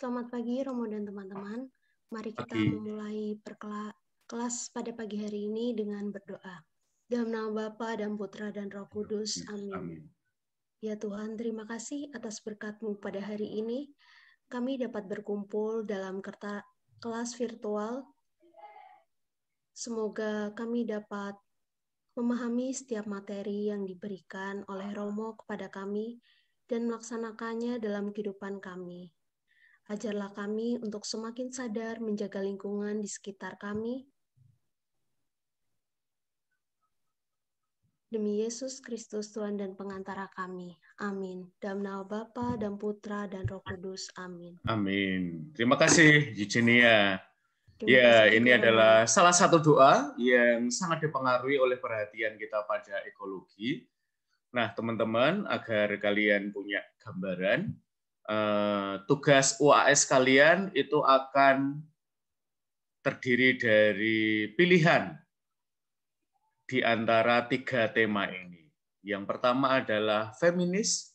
Selamat pagi Romo dan teman-teman. Mari kita memulai kelas pada pagi hari ini dengan berdoa. Dalam nama Bapa dan Putra dan Roh Kudus. Amin. Ya Tuhan, terima kasih atas berkat-Mu pada hari ini. Kami dapat berkumpul dalam kelas virtual. Semoga kami dapat memahami setiap materi yang diberikan oleh Romo kepada kami dan melaksanakannya dalam kehidupan kami. Ajarlah kami untuk semakin sadar menjaga lingkungan di sekitar kami. Demi Yesus Kristus Tuhan dan pengantara kami. Amin. Dalam nama Bapa dan Putra dan Roh Kudus. Amin. Amin. Terima kasih, Eugenia. Ini Romo. adalah salah satu doa yang sangat dipengaruhi oleh perhatian kita pada ekologi. Nah, teman-teman, agar kalian punya gambaran, tugas UAS kalian itu akan terdiri dari pilihan di antara 3 tema ini. Yang pertama adalah feminis,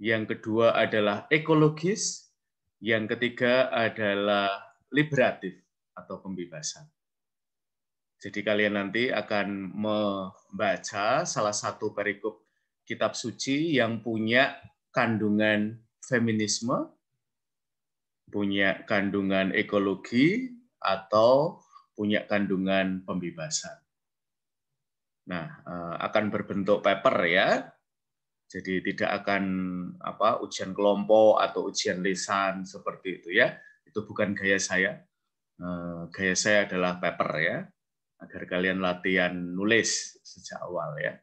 yang kedua adalah ekologis, yang ketiga adalah liberatif atau pembebasan. Jadi kalian nanti akan membaca salah satu perikop kitab suci yang punya kandungan feminisme, punya kandungan ekologi, atau punya kandungan pembebasan. Nah, akan berbentuk paper ya. Jadi tidak akan ujian kelompok atau ujian lisan seperti itu ya. Itu bukan gaya saya. Gaya saya adalah paper ya, agar kalian latihan nulis sejak awal ya.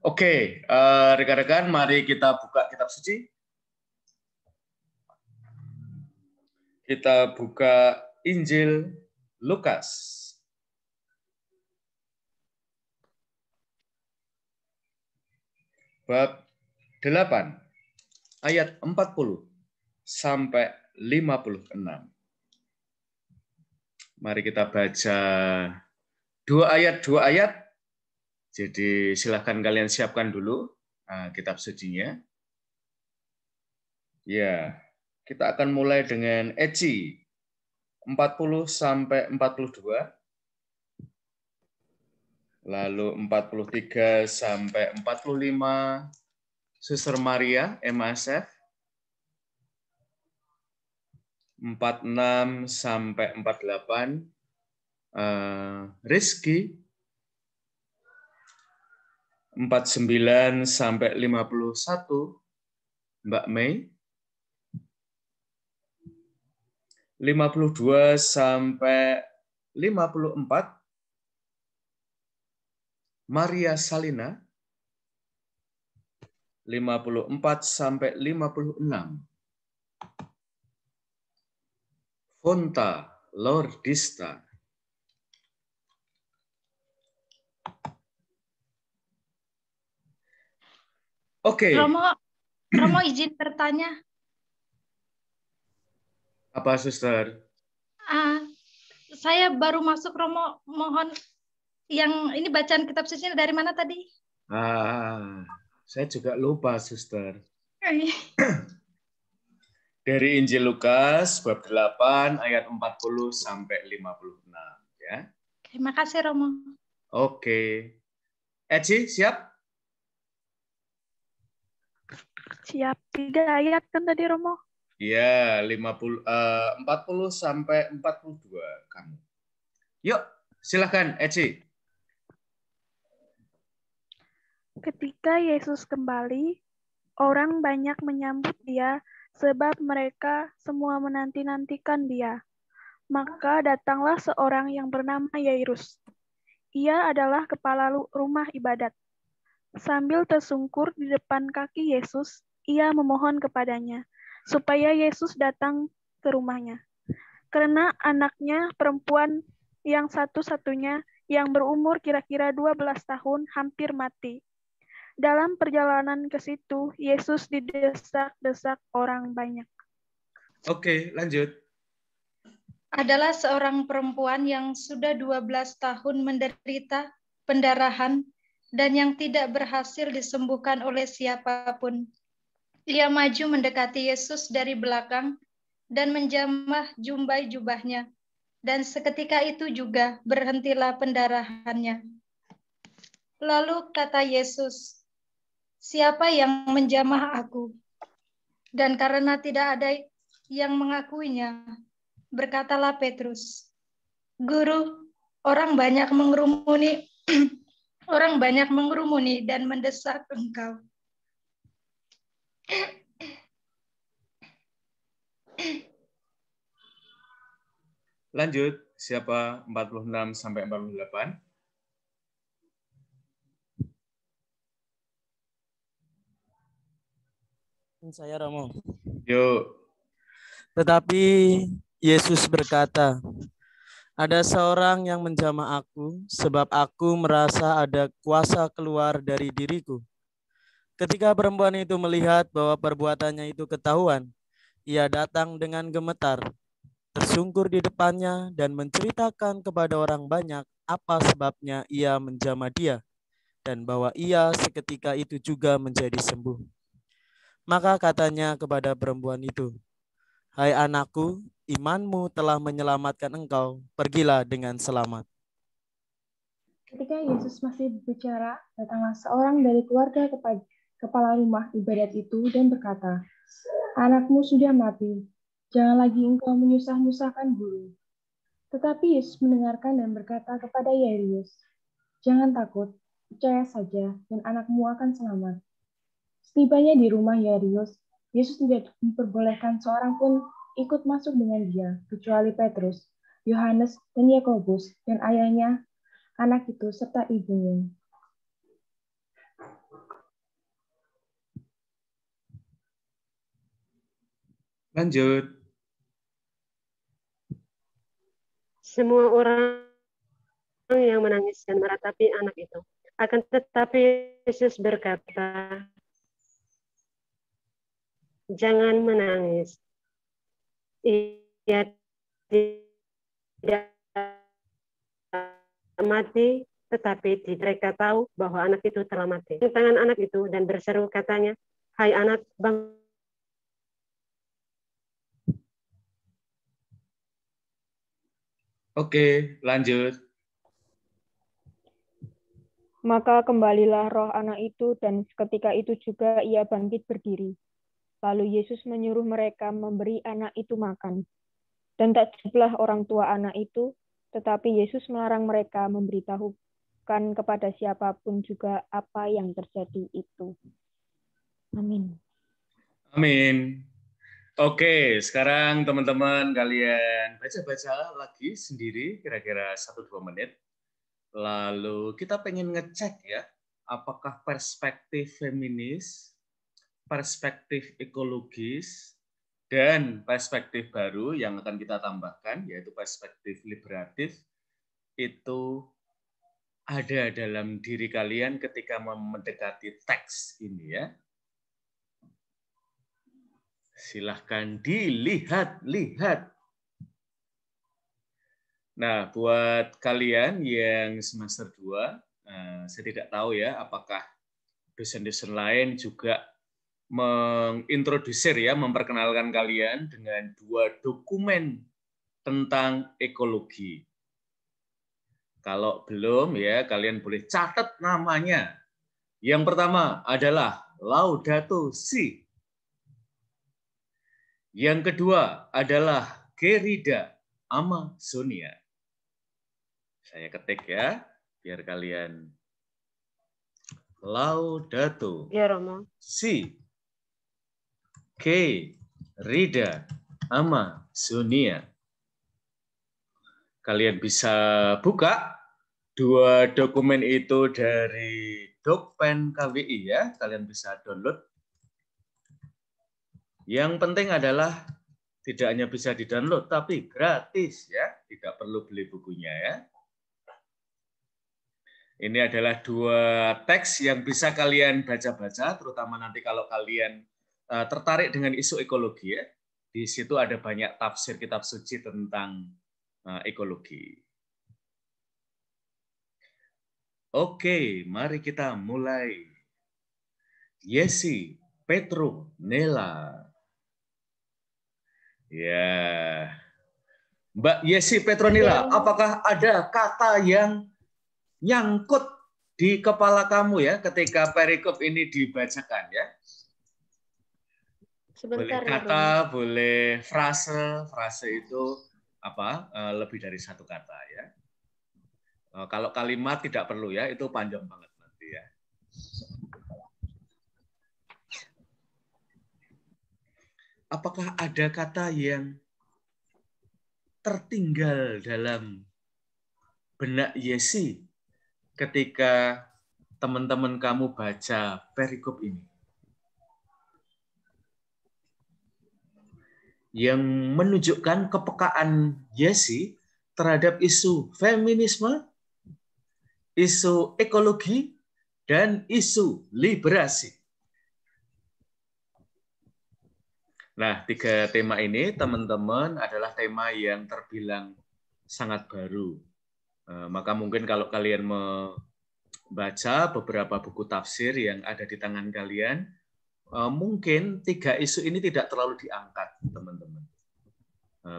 Oke, rekan-rekan, mari kita buka kitab suci. Kita buka Injil Lukas. Bab 8, ayat 40 sampai 56. Mari kita baca 2 ayat. Jadi silahkan kalian siapkan dulu kitab sucinya. Ya, kita akan mulai dengan Eci 40 sampai 42. Lalu 43 sampai 45 Suster Maria MASF. 46 sampai 48 Rizky. 49 sampai 51 Mbak Mei. 52 sampai 54 Maria Salina. 54 sampai 56 Fonta Lordista. Oke. Romo izin bertanya. Apa, Suster? Saya baru masuk, Romo. Mohon yang ini bacaan kitab suci dari mana tadi? Saya juga lupa, Suster. Dari Injil Lukas bab 8 ayat 40 sampai 56 ya. Terima kasih, Romo. Oke. Eci, siap? Siap. 3 ayat kan tadi, Romo? Iya, 40 sampai 42 kamu. Yuk, silakan Eci. Ketika Yesus kembali, orang banyak menyambut Dia sebab mereka semua menanti-nantikan Dia. Maka datanglah seorang yang bernama Yairus. Ia adalah kepala rumah ibadat. Sambil tersungkur di depan kaki Yesus, ia memohon kepadanya supaya Yesus datang ke rumahnya. Karena anaknya perempuan yang satu-satunya yang berumur kira-kira 12 tahun hampir mati. Dalam perjalanan ke situ, Yesus didesak-desak orang banyak. Oke, lanjut. Adalah seorang perempuan yang sudah 12 tahun menderita pendarahan dan yang tidak berhasil disembuhkan oleh siapapun. Ia maju mendekati Yesus dari belakang dan menjamah jumbai jubahnya. Dan seketika itu juga berhentilah pendarahannya. Lalu kata Yesus, "Siapa yang menjamah aku?" Dan karena tidak ada yang mengakuinya, berkatalah Petrus, "Guru, orang banyak mengerumuni orang banyak mengerumuni dan mendesak engkau." Lanjut, siapa 46 sampai 48? Saya Romo. Yuk. Tetapi Yesus berkata, "Ada seorang yang menjamah aku, sebab aku merasa ada kuasa keluar dari diriku." Ketika perempuan itu melihat bahwa perbuatannya itu ketahuan, ia datang dengan gemetar, tersungkur di depannya dan menceritakan kepada orang banyak apa sebabnya ia menjamah dia, dan bahwa ia seketika itu juga menjadi sembuh. Maka katanya kepada perempuan itu, "Hai anakku, imanmu telah menyelamatkan engkau, pergilah dengan selamat." Ketika Yesus masih berbicara, datanglah seorang dari keluarga kepala rumah ibadat itu dan berkata, "Anakmu sudah mati, jangan lagi engkau menyusah-nyusahkan guru." Tetapi Yesus mendengarkan dan berkata kepada Yairus, "Jangan takut, percaya saja dan anakmu akan selamat." Setibanya di rumah Yairus, Yesus tidak memperbolehkan seorang pun ikut masuk dengan dia, kecuali Petrus, Yohanes, dan Yakobus, dan ayahnya, anak itu, serta ibunya. Lanjut. Semua orang yang menangis dan meratapi anak itu. Akan tetapi Yesus berkata, "Jangan menangis. Ia tidak mati, tetapi mereka tahu bahwa anak itu telah mati." Tangan anak itu dan berseru katanya, "Hai anak, bangun." Oke, lanjut. Maka kembalilah roh anak itu dan seketika itu juga ia bangkit berdiri. Lalu Yesus menyuruh mereka memberi anak itu makan. Dan tak jumlah orang tua anak itu, tetapi Yesus melarang mereka memberitahukan kepada siapapun juga apa yang terjadi itu. Amin. Amin. Oke, sekarang teman-teman kalian baca-baca lagi sendiri kira-kira 1-2 menit. Lalu kita pengen ngecek ya, apakah perspektif feminis, perspektif ekologis, dan perspektif baru yang akan kita tambahkan, yaitu perspektif liberatif, itu ada dalam diri kalian ketika mendekati teks ini ya. Silahkan dilihat-lihat. Nah, buat kalian yang semester 2, saya tidak tahu ya, apakah dosen-dosen lain juga mengintrodusir ya, memperkenalkan kalian dengan 2 dokumen tentang ekologi. Kalau belum ya, kalian boleh catat namanya. Yang pertama adalah Laudato Si. Yang kedua adalah Gerida Amazonia. Saya ketik ya, biar kalian. Laudato Si. Gerida Amazonia. Kalian bisa buka 2 dokumen itu dari Dokpen KWI ya, kalian bisa download. Yang penting adalah tidak hanya bisa di-download, tapi gratis ya, tidak perlu beli bukunya ya. Ini adalah 2 teks yang bisa kalian baca-baca, terutama nanti kalau kalian tertarik dengan isu ekologi ya. Di situ ada banyak tafsir kitab suci tentang ekologi. Oke, mari kita mulai. Yesi Petronella. Ya. Mbak Yesi Petronella, apakah ada kata yang nyangkut di kepala kamu ya ketika perikop ini dibacakan ya? Sebentar, boleh kata, ya, boleh frase. Frase itu apa? Lebih dari satu kata ya. Kalau kalimat tidak perlu ya, itu panjang banget nanti ya. Apakah ada kata yang tertinggal dalam benak Yesi ketika teman-teman kamu baca perikop ini? Yang menunjukkan kepekaan Yesi terhadap isu feminisme, isu ekologi, dan isu liberasi. Nah, 3 tema ini, teman-teman, adalah tema yang terbilang sangat baru. Maka mungkin kalau kalian membaca beberapa buku tafsir yang ada di tangan kalian, mungkin 3 isu ini tidak terlalu diangkat, teman-teman.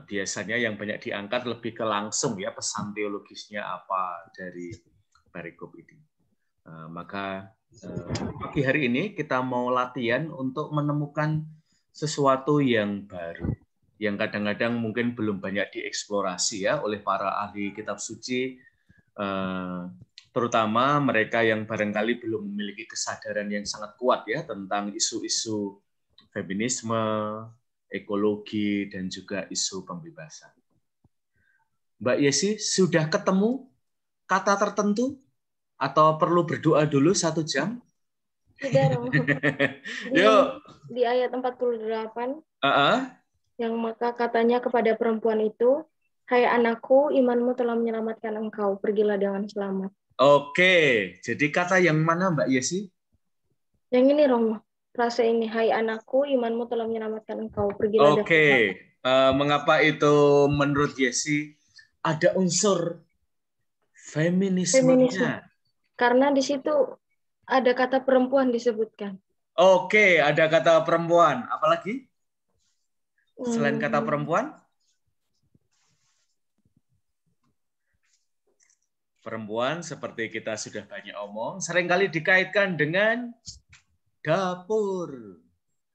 Biasanya yang banyak diangkat lebih ke langsung ya, pesan teologisnya apa dari perikop ini. Maka pagi hari ini kita mau latihan untuk menemukan sesuatu yang baru, yang kadang-kadang mungkin belum banyak dieksplorasi ya oleh para ahli kitab suci, terutama mereka yang barangkali belum memiliki kesadaran yang sangat kuat ya tentang isu-isu feminisme, ekologi, dan juga isu pembebasan. Mbak Yesi, sudah ketemu kata tertentu atau perlu berdoa dulu 1 jam? Sudah, Romo. Yuk. Di ayat 48, yang maka katanya kepada perempuan itu, hai anakku, imanmu telah menyelamatkan engkau, pergilah dengan selamat. Oke, jadi kata yang mana Mbak Yesi? Yang ini, Romo. Frase ini, hai anakku, imanmu telah menyelamatkan engkau, pergilah dengan selamat. Mengapa itu menurut Yesi ada unsur feminismenya? Karena di situ ada kata perempuan disebutkan. Oke, ada kata perempuan. Apalagi? Selain kata perempuan? Perempuan, seperti kita sudah banyak omong, seringkali dikaitkan dengan dapur,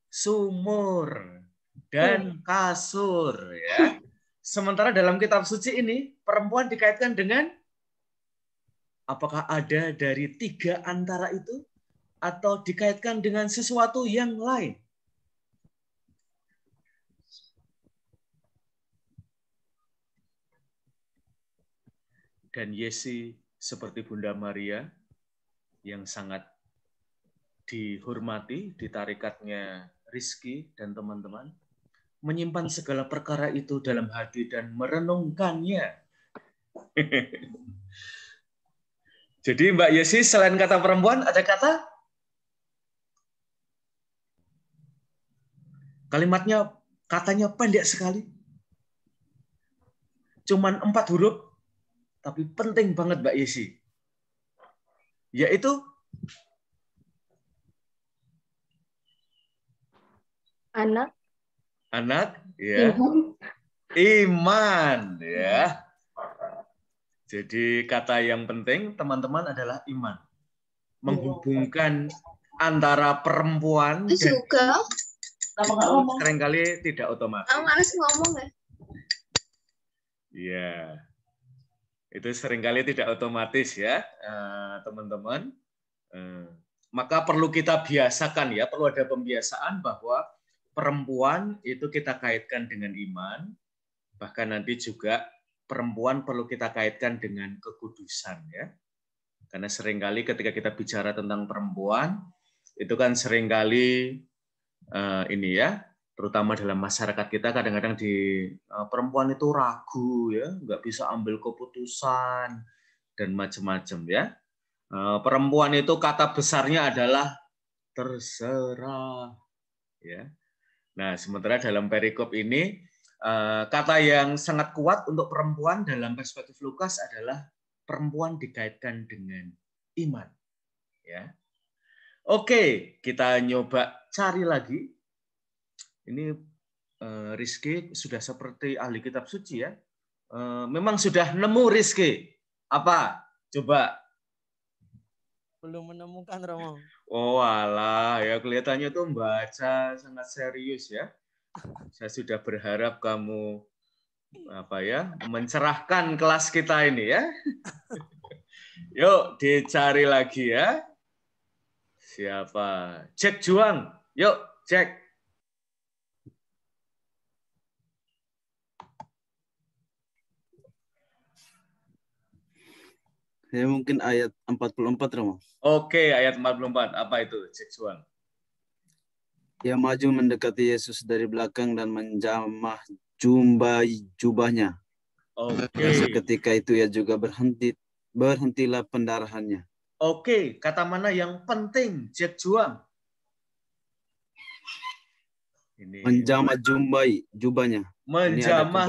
sumur, dan kasur. Ya. Sementara dalam kitab suci ini, perempuan dikaitkan dengan apakah ada dari 3 antara itu? Atau dikaitkan dengan sesuatu yang lain? Dan Yesi seperti Bunda Maria yang sangat dihormati di tarikatnya Rizky dan teman-teman, menyimpan segala perkara itu dalam hati dan merenungkannya. Jadi Mbak Yesi, selain kata perempuan, ada kata? Kalimatnya, katanya pendek sekali. Cuman 4 huruf, tapi penting banget Mbak Yesi. Yaitu? Anak. Anak, ya. Iman, ya. Jadi kata yang penting, teman-teman, adalah iman. Menghubungkan antara perempuan dan itu seringkali tidak otomatis. Males ngomong ya? Iya. Itu seringkali tidak otomatis ya, teman-teman. Maka perlu kita biasakan ya, perlu ada pembiasaan bahwa perempuan itu kita kaitkan dengan iman, bahkan nanti juga perempuan perlu kita kaitkan dengan kekudusan ya. Karena seringkali ketika kita bicara tentang perempuan, itu kan seringkali ini ya, terutama dalam masyarakat kita kadang-kadang di perempuan itu ragu ya, nggak bisa ambil keputusan dan macam-macam ya. Perempuan itu kata besarnya adalah terserah ya. Nah, sementara dalam perikop ini kata yang sangat kuat untuk perempuan dalam perspektif Lukas adalah perempuan dikaitkan dengan iman ya. Oke, kita nyoba cari lagi. Ini Rizky sudah seperti ahli kitab suci ya. Memang sudah nemu Rizky. Apa? Coba. Belum menemukan, Romo. Oh alah, ya kelihatannya tuh membaca sangat serius ya. Saya sudah berharap kamu mencerahkan kelas kita ini ya. Yuk dicari lagi ya. Siapa? Jack Juang. Yuk, Jack. Ya mungkin ayat 44, Romo. Oke, ayat 44. Apa itu, Jack Juang? Ia maju mendekati Yesus dari belakang dan menjamah jubahnya. Oke. Dan seketika itu ia juga berhentilah pendarahannya. Oke, kata mana yang penting, Jack Juang? Ini. Menjamah jubahnya. Menjamah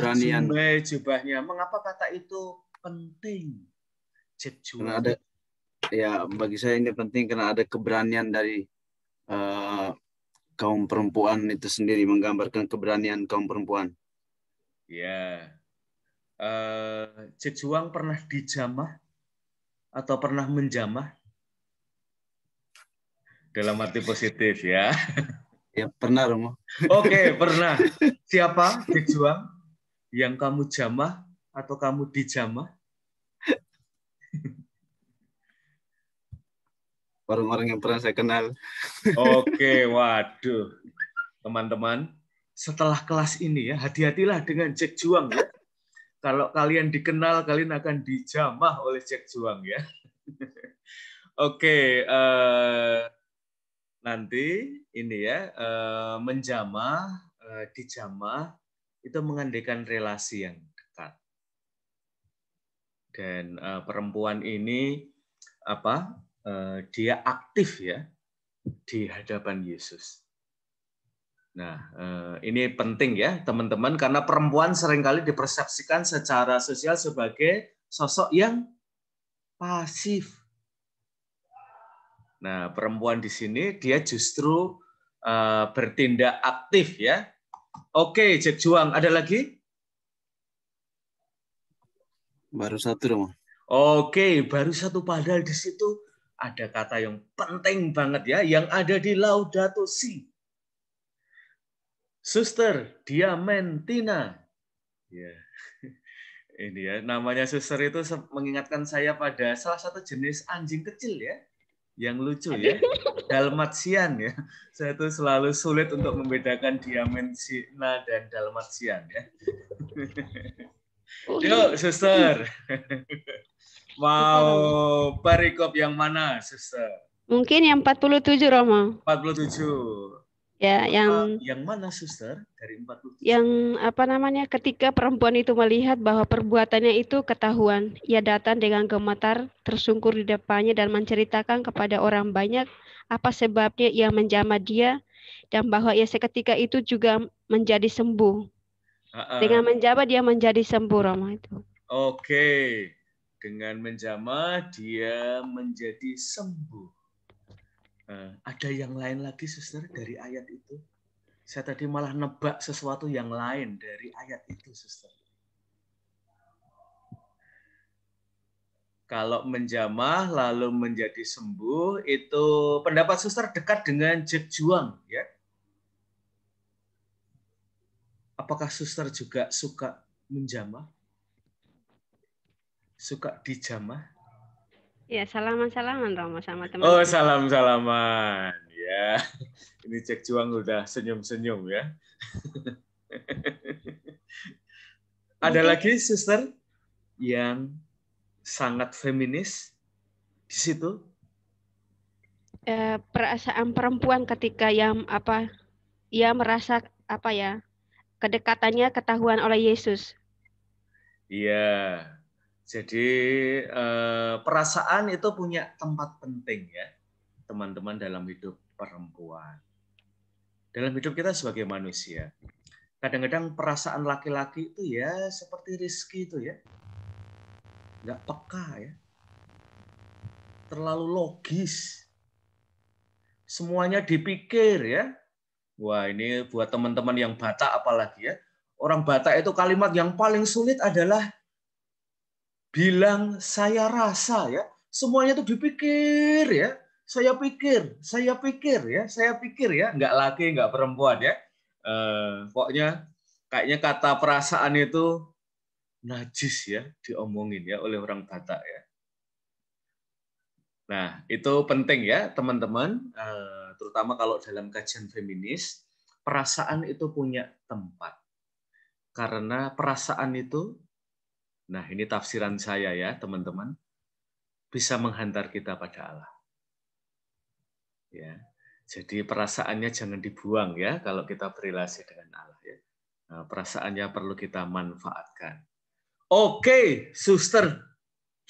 jubahnya. Mengapa kata itu penting? Karena ada, ya bagi saya ini penting karena ada keberanian dari kaum perempuan itu sendiri, menggambarkan keberanian kaum perempuan. Ya, Jack Juang pernah dijamah atau pernah menjamah? Dalam arti positif ya. Ya pernah, Romo. Oke, pernah. Siapa Jack Juang yang kamu jamah atau kamu dijamah? Orang-orang yang pernah saya kenal. Oke, waduh. Teman-teman, setelah kelas ini ya, hati-hatilah dengan Jack Juang ya. Kalau kalian dikenal, kalian akan dijamah oleh Jack Juang ya. Oke, nanti ini ya, menjamah, dijamah, itu mengandaikan relasi yang dekat. Dan perempuan ini dia aktif ya di hadapan Yesus. Nah, ini penting ya teman-teman, karena perempuan seringkali dipersepsikan secara sosial sebagai sosok yang pasif. Nah, perempuan di sini dia justru bertindak aktif ya. Oke, Jack Juang, ada lagi? Baru satu, Romo. Oke, baru satu, padahal di situ ada kata yang penting banget ya, yang ada di Laudato Si. Suster Diamantina. Ya. Ini ya, namanya suster itu mengingatkan saya pada salah satu jenis anjing kecil ya, yang lucu ya, Dalmatian ya. Saya tuh selalu sulit untuk membedakan Diamantina dan Dalmatian ya. Yuk, suster. Mau perikop yang mana, suster? Mungkin yang 47, Romo. 47. Ya, yang mana, suster? Dari 47. Yang ketika perempuan itu melihat bahwa perbuatannya itu ketahuan, ia datang dengan gemetar, tersungkur di depannya dan menceritakan kepada orang banyak apa sebabnya ia menjamah dia dan bahwa ia seketika itu juga menjadi sembuh. Dengan menjamah dia menjadi sembuh, Romo itu. Oke. Dengan menjamah dia menjadi sembuh. Ada yang lain lagi, suster, dari ayat itu? Saya tadi malah nebak sesuatu yang lain dari ayat itu, suster. Kalau menjamah lalu menjadi sembuh, itu pendapat suster dekat dengan Jack Juang, ya? Apakah suster juga suka menjamah? Suka dijamah? Ya, salaman-salaman, Romo, sama teman. Oh, salam-salaman. Ya, ini Jack Juang udah senyum-senyum ya. Ada lagi, suster, yang sangat feminis di situ? Perasaan perempuan ketika ia merasa kedekatannya ketahuan oleh Yesus. Iya. Jadi perasaan itu punya tempat penting ya, teman-teman, dalam hidup perempuan. Dalam hidup kita sebagai manusia. Kadang-kadang perasaan laki-laki itu ya seperti Rizky itu ya. Nggak peka ya. Terlalu logis. Semuanya dipikir ya. Wah, ini buat teman-teman yang Batak apalagi ya. Orang Batak itu kalimat yang paling sulit adalah bilang saya rasa ya. Semuanya itu dipikir ya. Saya pikir ya. Saya pikir ya. Enggak laki, enggak perempuan ya. Pokoknya kayaknya kata perasaan itu najis ya diomongin ya oleh orang Batak ya. Nah, itu penting ya teman-teman, terutama kalau dalam kajian feminis, perasaan itu punya tempat. Karena perasaan itu, nah ini tafsiran saya ya teman-teman, bisa menghantar kita pada Allah. Ya, jadi perasaannya jangan dibuang ya kalau kita berrelasi dengan Allah ya. Nah, perasaannya perlu kita manfaatkan. Oke, Suster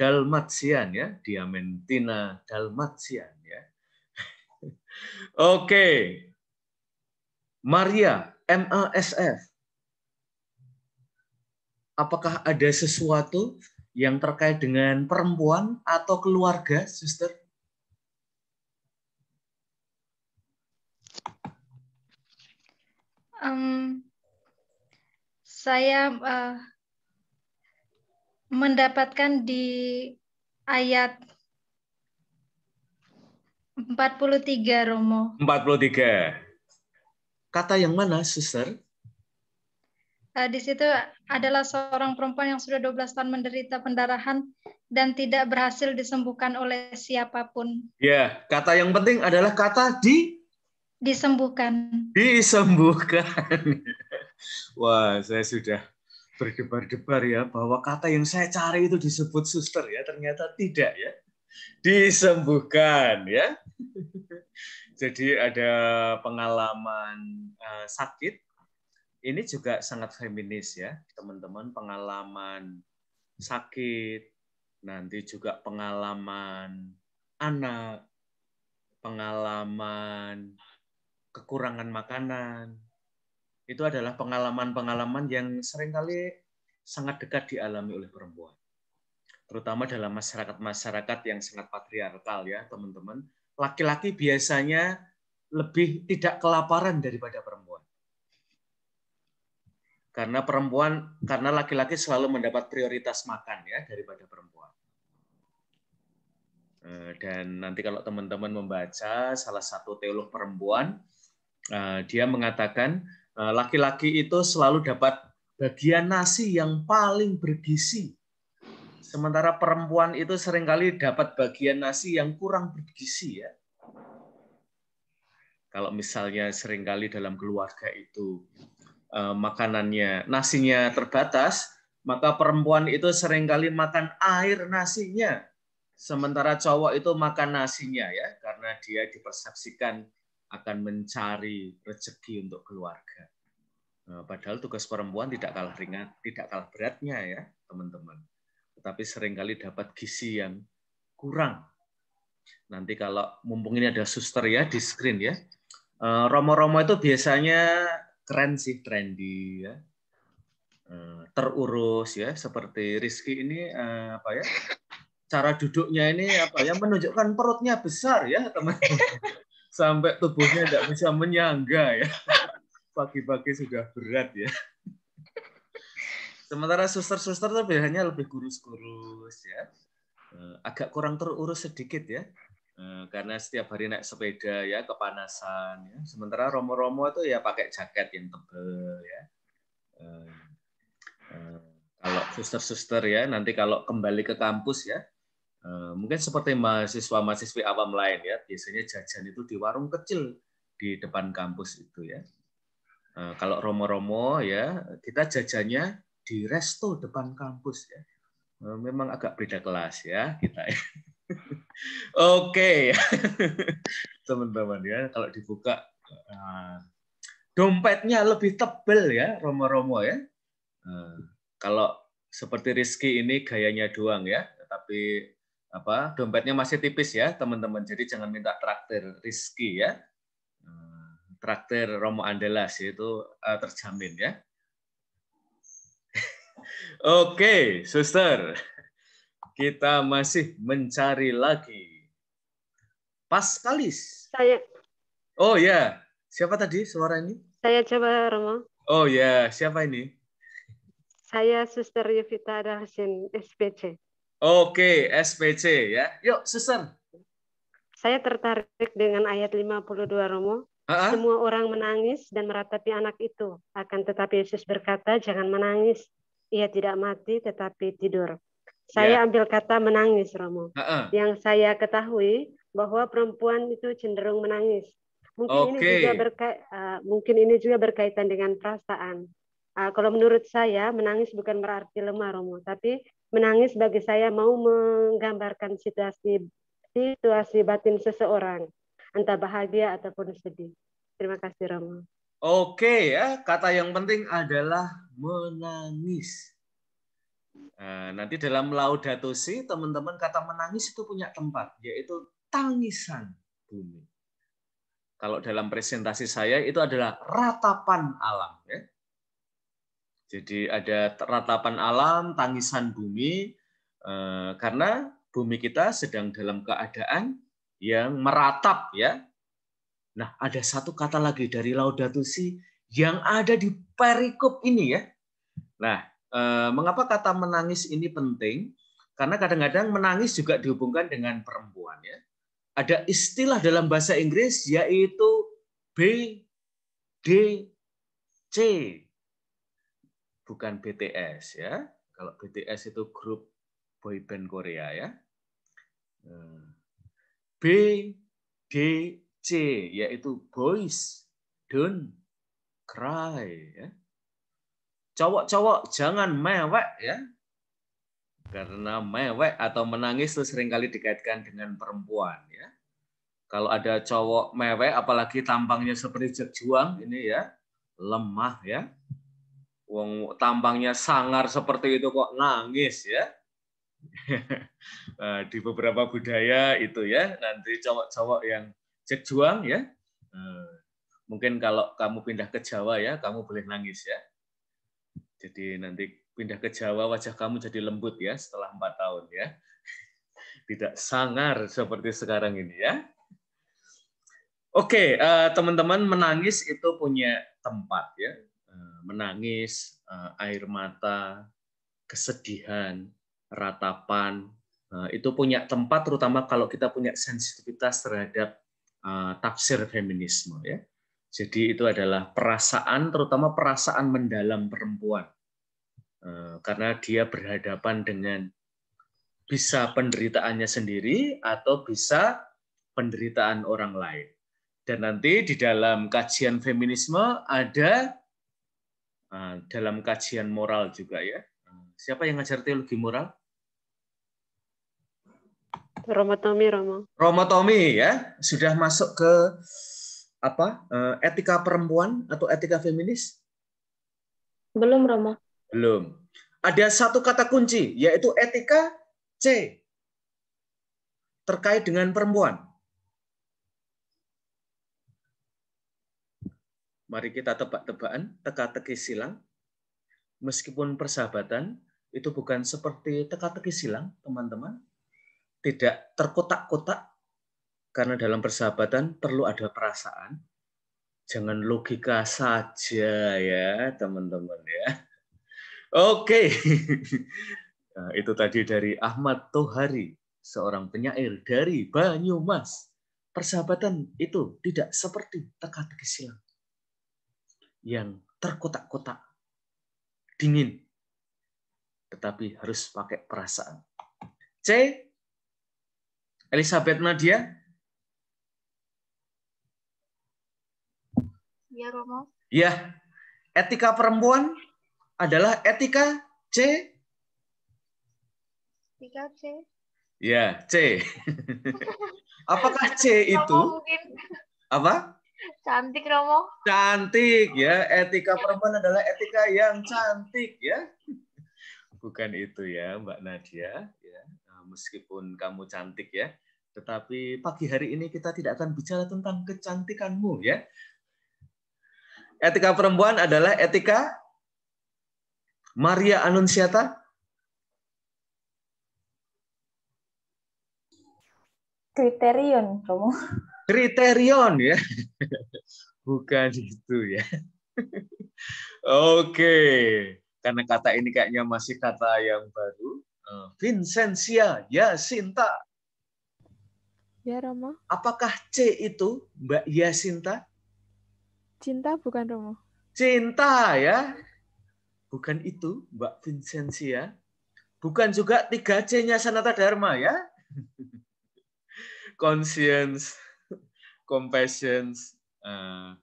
Dalmatian ya, Diamantina Dalmatian ya. Oke. Maria MASF. Apakah ada sesuatu yang terkait dengan perempuan atau keluarga, Suster? Saya mendapatkan di ayat 43, Romo. 43. Kata yang mana, Suster? Di situ adalah seorang perempuan yang sudah 12 tahun menderita pendarahan dan tidak berhasil disembuhkan oleh siapapun. Ya, kata yang penting adalah kata disembuhkan. Disembuhkan. Wah, saya sudah berdebar-debar ya bahwa kata yang saya cari itu disebut suster ya, ternyata tidak ya. Disembuhkan ya. Jadi ada pengalaman sakit. Ini juga sangat feminis ya, teman-teman. Pengalaman sakit, nanti juga pengalaman anak, pengalaman kekurangan makanan. Itu adalah pengalaman-pengalaman yang seringkali sangat dekat dialami oleh perempuan. Terutama dalam masyarakat-masyarakat yang sangat patriarkal ya, teman-teman. Laki-laki biasanya lebih tidak kelaparan daripada perempuan. Karena laki-laki selalu mendapat prioritas makan ya daripada perempuan. Dan nanti kalau teman-teman membaca salah satu teolog perempuan, dia mengatakan laki-laki itu selalu dapat bagian nasi yang paling bergizi. Sementara perempuan itu seringkali dapat bagian nasi yang kurang bergizi ya. Kalau misalnya seringkali dalam keluarga itu makanannya, nasinya terbatas, maka perempuan itu seringkali makan air nasinya. Sementara cowok itu makan nasinya ya, karena dia dipersepsikan akan mencari rezeki untuk keluarga. Padahal tugas perempuan tidak kalah ringan, tidak kalah beratnya ya, teman-teman. Tetapi seringkali dapat gizi yang kurang. Nanti kalau mumpung ini ada suster ya di screen ya. Romo-romo itu biasanya keren sih, trendy ya, terurus ya, seperti Rizky ini apa ya, cara duduknya ini apa ya, menunjukkan perutnya besar ya teman-teman, sampai tubuhnya tidak bisa menyangga ya, pagi-pagi sudah berat ya. Sementara suster-suster tuh biasanya lebih kurus-kurus ya, agak kurang terurus sedikit ya. Karena setiap hari naik sepeda ya kepanasan ya. Sementara romo-romo itu ya pakai jaket yang tebal ya. Kalau suster-suster ya nanti kalau kembali ke kampus ya mungkin seperti mahasiswa-mahasiswi awam lain ya, biasanya jajan itu di warung kecil di depan kampus itu ya. Kalau romo-romo ya kita jajannya di resto depan kampus ya. Memang agak beda kelas ya kita ya. Oke, teman-teman ya, kalau dibuka dompetnya lebih tebal ya, romo-romo ya. Kalau seperti Rizky ini gayanya doang ya, tapi apa dompetnya masih tipis ya, teman-teman. Jadi jangan minta traktir Rizky ya. Traktir Romo Andelas itu terjamin ya. Oke, suster. Kita masih mencari lagi. Paskalis. Oh ya, siapa tadi suara ini? Saya coba, Romo. Oh ya, siapa ini? Saya Suster Yevita Dalsin, SPC. Oke, SPC ya. Yuk, Suster. Saya tertarik dengan ayat 52, Romo. Semua orang menangis dan meratapi anak itu. Akan tetapi Yesus berkata, jangan menangis. Ia tidak mati tetapi tidur. Saya ambil kata menangis, Romo. Yang saya ketahui bahwa perempuan itu cenderung menangis. Mungkin ini juga berkaitan dengan perasaan. Kalau menurut saya, menangis bukan berarti lemah, Romo. Tapi menangis bagi saya mau menggambarkan situasi batin seseorang, entah bahagia ataupun sedih. Terima kasih, Romo. Oke ya, kata yang penting adalah menangis. Nanti dalam Laudato Si, teman-teman, kata menangis itu punya tempat, yaitu tangisan bumi. Kalau dalam presentasi saya itu adalah ratapan alam. Ya. Jadi ada ratapan alam, tangisan bumi, karena bumi kita sedang dalam keadaan yang meratap, ya. Nah, ada satu kata lagi dari Laudato Si yang ada di perikop ini, ya. Nah, mengapa kata menangis ini penting? Karena kadang-kadang menangis juga dihubungkan dengan perempuan, ya. Ada istilah dalam bahasa Inggris yaitu BDC, bukan BTS, ya. Kalau BTS itu grup boyband Korea, ya. BDC yaitu boys don't cry, ya. Cowok-cowok jangan mewek, ya. Karena mewek atau menangis itu seringkali dikaitkan dengan perempuan, ya. Kalau ada cowok mewek apalagi tampangnya seperti Jack Juang ini, ya, lemah, ya. Wong tampangnya sangar seperti itu kok nangis, ya. Di beberapa budaya itu, ya, nanti cowok-cowok yang Jack Juang, ya. Mungkin kalau kamu pindah ke Jawa, ya, kamu boleh nangis, ya. Jadi nanti pindah ke Jawa wajah kamu jadi lembut, ya, setelah 4 tahun, ya. Tidak sangar seperti sekarang ini, ya. Oke, teman-teman, menangis itu punya tempat, ya. Menangis, air mata, kesedihan, ratapan, itu punya tempat terutama kalau kita punya sensitivitas terhadap tafsir feminisme, ya. Jadi itu adalah perasaan, terutama perasaan mendalam perempuan. Karena dia berhadapan dengan bisa penderitaannya sendiri atau bisa penderitaan orang lain. Dan nanti di dalam kajian feminisme ada dalam kajian moral juga, ya. Siapa yang ngajar teologi moral? Romo Tommy, Romo. Romo Tommy, ya. Sudah masuk ke apa? Etika perempuan atau etika feminis? Belum, Romo. Belum. Ada satu kata kunci, yaitu etika C. Terkait dengan perempuan. Mari kita tebak-tebakan, teka-teki silang. Meskipun persahabatan itu bukan seperti teka-teki silang, teman-teman. Tidak terkotak-kotak, karena dalam persahabatan perlu ada perasaan. Jangan logika saja, ya, teman-teman, ya. Oke. Nah, itu tadi dari Ahmad Tohari, seorang penyair dari Banyumas. Persahabatan itu tidak seperti teka-teki silang yang terkotak-kotak, dingin, tetapi harus pakai perasaan. C. Elizabeth Nadia. Ya, Romo. Ya, etika perempuan adalah etika C. Etika C. Ya, C. Apakah C itu? Mungkin. Apa? Cantik, Romo. Cantik, ya. Etika perempuan adalah etika yang cantik, ya. Bukan itu, ya, Mbak Nadia. Ya. Meskipun kamu cantik, ya. Tetapi pagi hari ini kita tidak akan bicara tentang kecantikanmu, ya. Etika perempuan adalah etika Maria Annunziata. Kriterion, Romo. Kriterion ya. Bukan itu ya. Oke. Karena kata ini kayaknya masih kata yang baru. Vincentia Yasinta. Ya, Romo. Apakah C itu Mbak Yasinta? Cinta bukan, Romo. Cinta ya. Bukan itu Mbak Vincentia. Bukan juga 3C-nya Sanata Dharma ya. Conscience, compassion,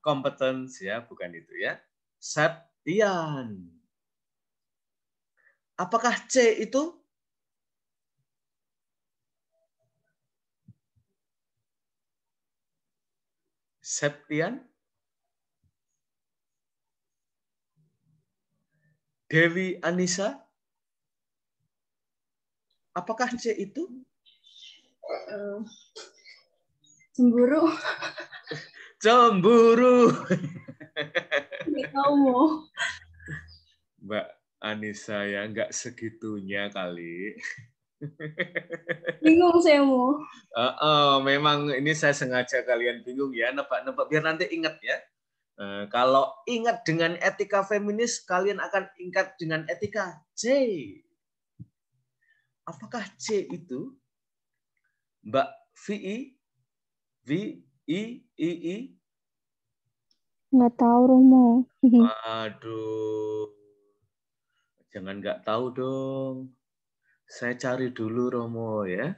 competence ya, bukan itu ya. Septian. Apakah C itu? Septian? Dewi Anissa? Apakah C itu? Cemburu. Cemburu. Nggak tahu mau. Mbak Anissa ya, nggak segitunya kali. Bingung saya mau. Memang ini saya sengaja kalian bingung ya, nebak-nebak biar nanti ingat ya. Kalau ingat dengan etika feminis, kalian akan ingat dengan etika C. Apakah C itu? Mbak VI? VI? Nggak tahu, Romo. Aduh. Jangan nggak tahu dong. Saya cari dulu, Romo ya.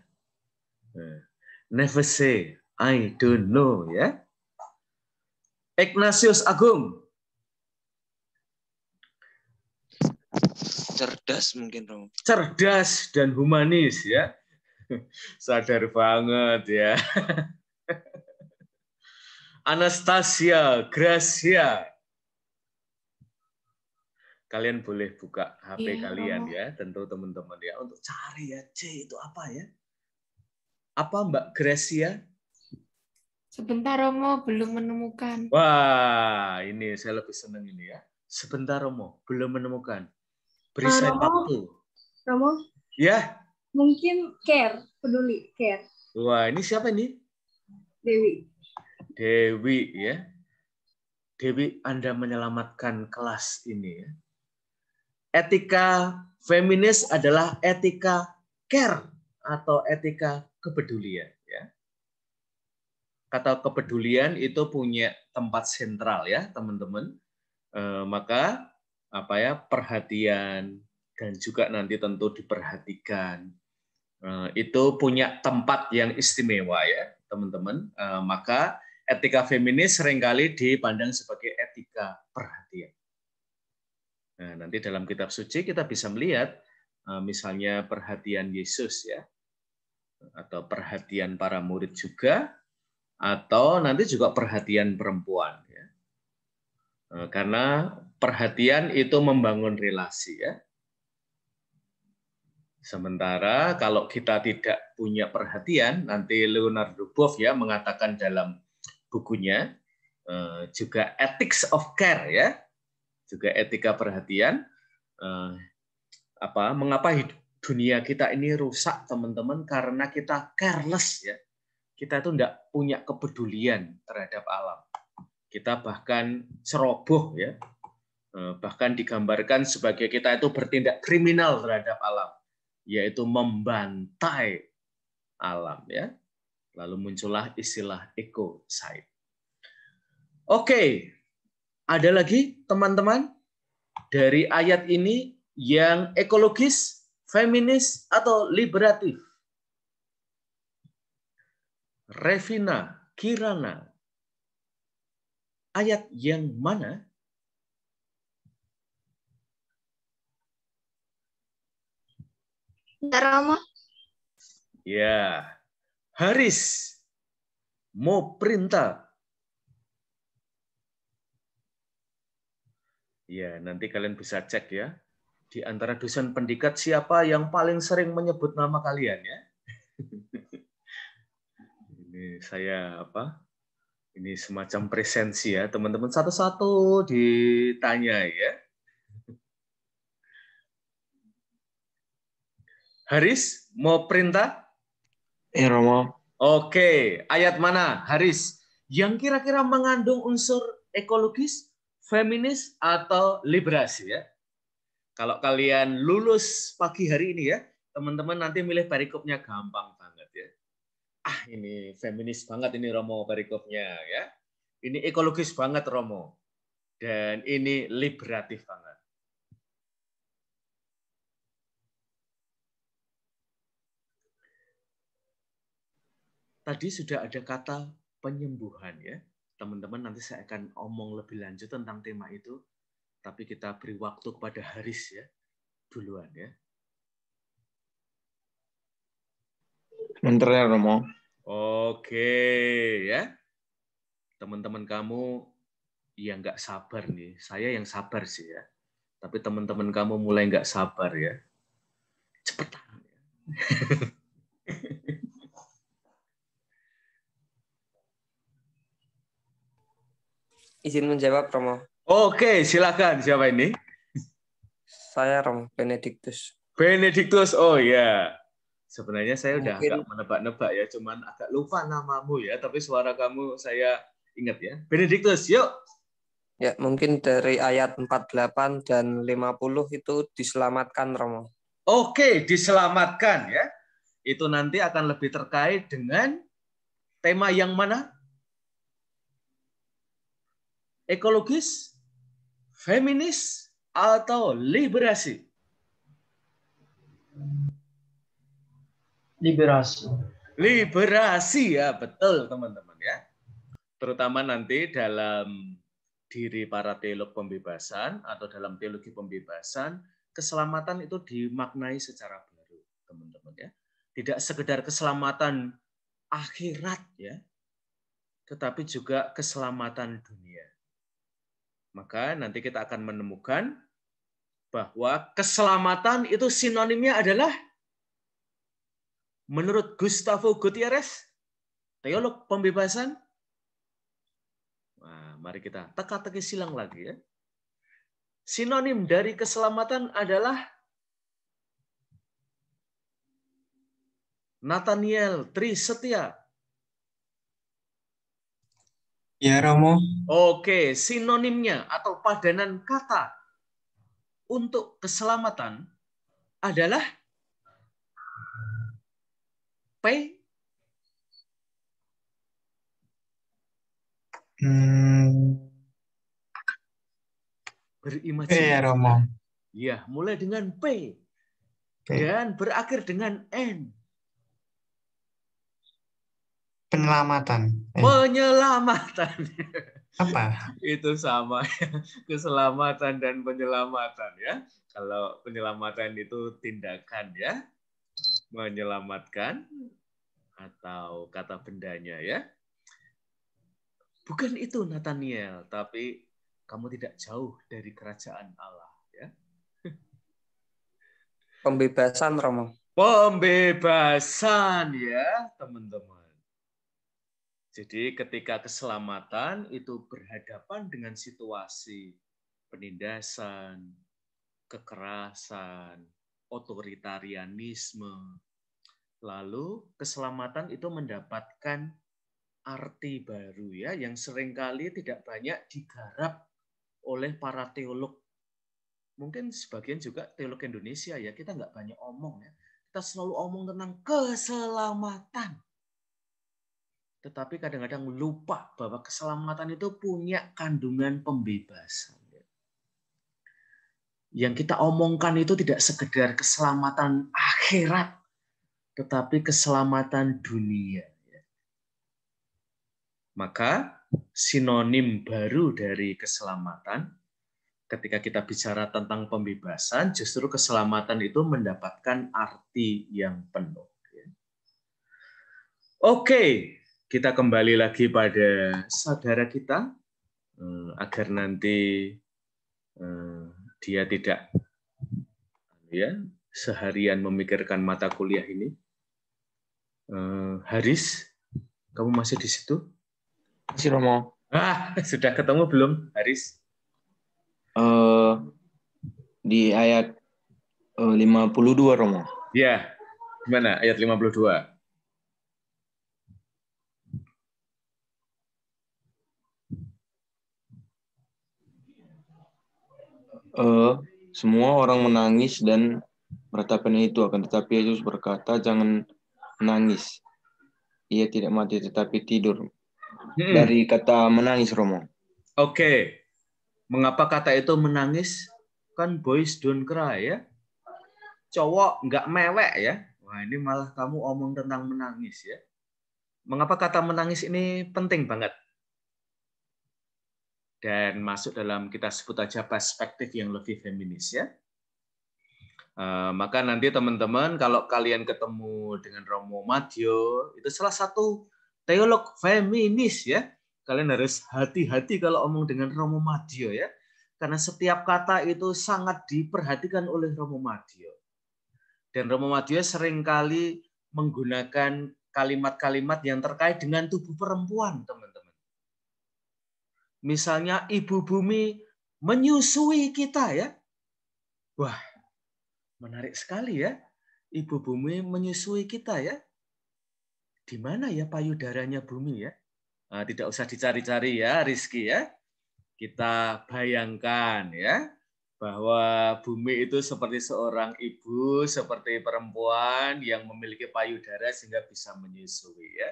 Never say I don't know ya. Ignatius Agung. Cerdas mungkin, Romo. Cerdas dan humanis ya. Sadar banget ya. Anastasia Gracia. Kalian boleh buka HP kalian Romo. ya, tentu teman-teman ya, untuk cari ya C itu apa ya. Apa Mbak Gracia? Sebentar, Romo, belum menemukan. Wah, ini saya lebih senang ini ya. Sebentar, Romo, belum menemukan. Beri saya waktu. Romo? Ya. Mungkin care, peduli, care. Wah, ini siapa ini? Dewi. Dewi ya. Dewi, Anda menyelamatkan kelas ini ya. Etika feminis adalah etika care atau etika kepedulian ya. Kata kepedulian itu punya tempat sentral ya, teman-teman. Maka apa ya, perhatian dan juga nanti tentu diperhatikan. Itu punya tempat yang istimewa ya, teman-teman. Maka etika feminis seringkali dipandang sebagai etika perhatian. Nah, nanti dalam kitab suci kita bisa melihat misalnya perhatian Yesus ya, atau perhatian para murid juga, atau nanti juga perhatian perempuan ya. Karena perhatian itu membangun relasi ya. Sementara kalau kita tidak punya perhatian, nanti Leonardo Boff ya mengatakan dalam bukunya juga Ethics of Care ya, juga etika perhatian. Mengapa dunia kita ini rusak, teman-teman? Karena kita careless ya. Kita itu tidak punya kepedulian terhadap alam. Kita bahkan ceroboh ya. Bahkan digambarkan sebagai kita itu bertindak kriminal terhadap alam, yaitu membantai alam ya. Lalu muncullah istilah ecocide. Oke, ada lagi teman-teman dari ayat ini yang ekologis, feminis, atau liberatif? Revina, Kirana, ayat yang mana? Rama. Ya, Haris, mau perintah. Ya, nanti kalian bisa cek ya. Di antara dosen pendidikan siapa yang paling sering menyebut nama kalian ya? Ini saya Ini semacam presensi ya, teman-teman satu-satu ditanya ya. Haris, mau perintah? Romo. Oke, ayat mana, Haris? Yang kira-kira mengandung unsur ekologis, feminis, atau liberasi ya? Kalau kalian lulus pagi hari ini ya, teman-teman nanti milih perikopnya gampang banget ya. Ini feminis banget ini Romo perikopnya ya. Ini ekologis banget Romo. Dan ini liberatif banget. Tadi sudah ada kata penyembuhan ya. Teman-teman nanti saya akan omong lebih lanjut tentang tema itu. Tapi kita beri waktu kepada Haris ya. Duluan ya. Bentar ya Romo. Oke ya. Teman-teman kamu yang nggak sabar nih. Saya yang sabar sih ya. Tapi teman-teman kamu mulai nggak sabar ya. Cepetan. Izin menjawab, Romo. Oke, silakan. Siapa ini? Saya, Romo, Benediktus. Benediktus, oh ya. Sebenarnya saya udah agak menebak-nebak ya, cuman agak lupa namamu ya, tapi suara kamu saya ingat ya. Benediktus, yuk. Ya, mungkin dari ayat 48 dan 50 itu diselamatkan, Romo. Oke, diselamatkan ya. Itu nanti akan lebih terkait dengan tema yang mana? Ekologis, feminis, atau liberasi? Liberasi. Liberasi ya, betul teman-teman ya. Terutama nanti dalam diri para teolog pembebasan atau dalam teologi pembebasan, keselamatan itu dimaknai secara baru, teman-teman ya. Tidak sekedar keselamatan akhirat ya, tetapi juga keselamatan dunia. Maka nanti kita akan menemukan bahwa keselamatan itu sinonimnya adalah menurut Gustavo Gutierrez, teolog pembebasan. Nah, mari kita teka-teki silang lagi ya. Sinonim dari keselamatan adalah Nathaniel Trisetia. Ya, Romo. Oke, sinonimnya atau padanan kata untuk keselamatan adalah P. Berimajinasi. Ya, Romo. Ya, mulai dengan P. Dan berakhir dengan N. Penyelamatan. Penyelamatan. Apa? Itu sama ya. Keselamatan dan penyelamatan ya. Kalau penyelamatan itu tindakan ya. Menyelamatkan atau kata bendanya ya. Bukan itu Nathaniel, tapi kamu tidak jauh dari kerajaan Allah ya. Pembebasan, Romo. Pembebasan ya, teman-teman. Jadi ketika keselamatan itu berhadapan dengan situasi penindasan, kekerasan, otoritarianisme, lalu keselamatan itu mendapatkan arti baru ya, yang seringkali tidak banyak digarap oleh para teolog. Mungkin sebagian juga teolog Indonesia ya, kita nggak banyak omong ya. Kita selalu omong tentang keselamatan. Tetapi kadang-kadang lupa bahwa keselamatan itu punya kandungan pembebasan. Yang kita omongkan itu tidak sekedar keselamatan akhirat, tetapi keselamatan dunia. Maka sinonim baru dari keselamatan, ketika kita bicara tentang pembebasan, justru keselamatan itu mendapatkan arti yang penuh. Oke. Kita kembali lagi pada saudara kita, agar nanti dia tidak ya seharian memikirkan mata kuliah ini. Haris, kamu masih di situ? Masih, Romo. Sudah ketemu belum, Haris? Di ayat 52, Romo. Ya, gimana ayat 52? Semua orang menangis dan meratapi itu, akan tetapi Yesus berkata, jangan menangis. Ia tidak mati tetapi tidur. Dari kata menangis, Romo. Oke. Mengapa kata itu menangis? Kan boys don't cry ya. Cowok nggak mewek ya. Wah, ini malah kamu omong tentang menangis ya. Mengapa kata menangis ini penting banget? Dan masuk dalam, kita sebut aja perspektif yang lebih feminis ya. Maka nanti teman-teman kalau kalian ketemu dengan Romo Madyo, itu salah satu teolog feminis ya. Kalian harus hati-hati kalau omong dengan Romo Madyo ya. Karena setiap kata itu sangat diperhatikan oleh Romo Madyo. Dan Romo Madyo seringkali menggunakan kalimat-kalimat yang terkait dengan tubuh perempuan, teman-teman. Misalnya Ibu Bumi menyusui kita ya. Wah, menarik sekali ya. Ibu Bumi menyusui kita ya. Di mana ya payudaranya bumi ya? Nah, tidak usah dicari-cari ya, Rizky ya. Kita bayangkan ya, bahwa bumi itu seperti seorang ibu, seperti perempuan yang memiliki payudara sehingga bisa menyusui ya.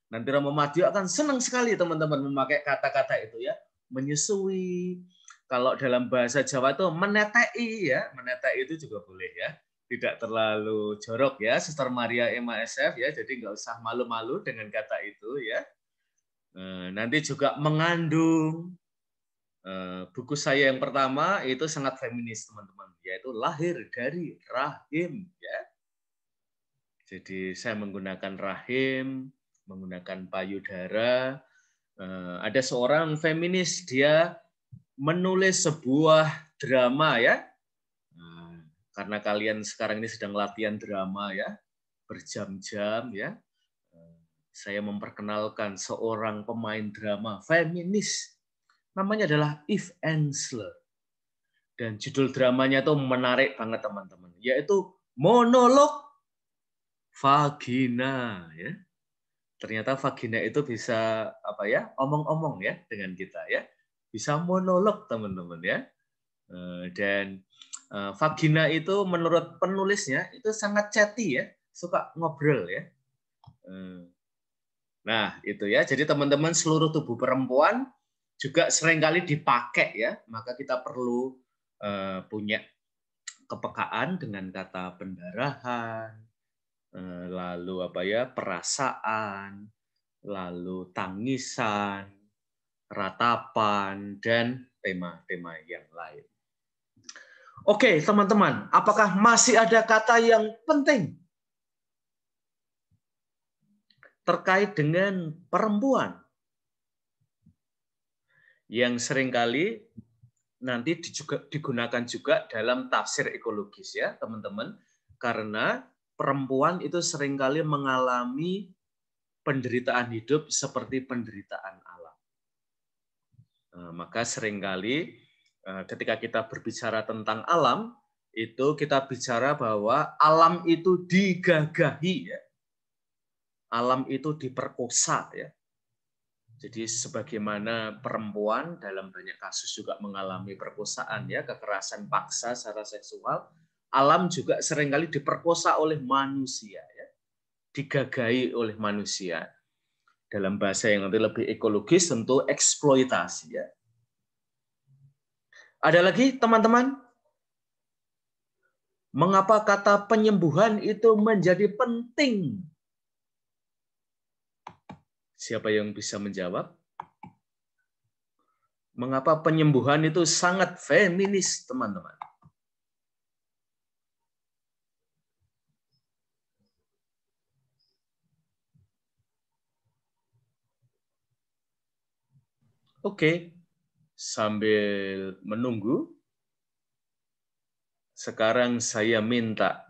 Nanti Romo Madyo akan senang sekali teman-teman memakai kata-kata itu ya, menyusui. Kalau dalam bahasa Jawa itu menetei ya, menetei itu juga boleh ya. Tidak terlalu jorok ya, Sister Maria MASF ya, jadi nggak usah malu-malu dengan kata itu ya. Nanti juga mengandung. Buku saya yang pertama itu sangat feminis teman-teman, yaitu Lahir dari Rahim ya. Jadi saya menggunakan rahim, menggunakan payudara. Ada seorang feminis, dia menulis sebuah drama ya. Karena kalian sekarang ini sedang latihan drama ya, berjam-jam ya. Saya memperkenalkan seorang pemain drama feminis. Namanya adalah Eve Ensler. Dan judul dramanya itu menarik banget teman-teman, yaitu Monolog Vagina ya. Ternyata vagina itu bisa apa ya? Omong-omong ya dengan kita ya. Bisa monolog teman-teman ya. Dan vagina itu menurut penulisnya itu sangat chatty ya, suka ngobrol ya. Nah, itu ya. Jadi teman-teman, seluruh tubuh perempuan juga seringkali dipakai ya. Maka kita perlu punya kepekaan dengan kata pendarahan, lalu apa ya, perasaan, lalu tangisan, ratapan, dan tema-tema yang lain. Oke, teman-teman, apakah masih ada kata yang penting terkait dengan perempuan yang seringkali nanti digunakan juga dalam tafsir ekologis ya, teman-teman, karena perempuan itu seringkali mengalami penderitaan hidup seperti penderitaan alam. Maka seringkali ketika kita berbicara tentang alam, itu kita bicara bahwa alam itu digagahi ya. Alam itu diperkosa ya. Jadi sebagaimana perempuan dalam banyak kasus juga mengalami perkosaan ya, kekerasan paksa secara seksual, alam juga seringkali diperkosa oleh manusia ya. Digagahi oleh manusia. Dalam bahasa yang nanti lebih ekologis tentu eksploitasi ya. Ada lagi teman-teman? Mengapa kata penyembuhan itu menjadi penting? Siapa yang bisa menjawab? Mengapa penyembuhan itu sangat feminis, teman-teman? Oke, sambil menunggu, sekarang saya minta,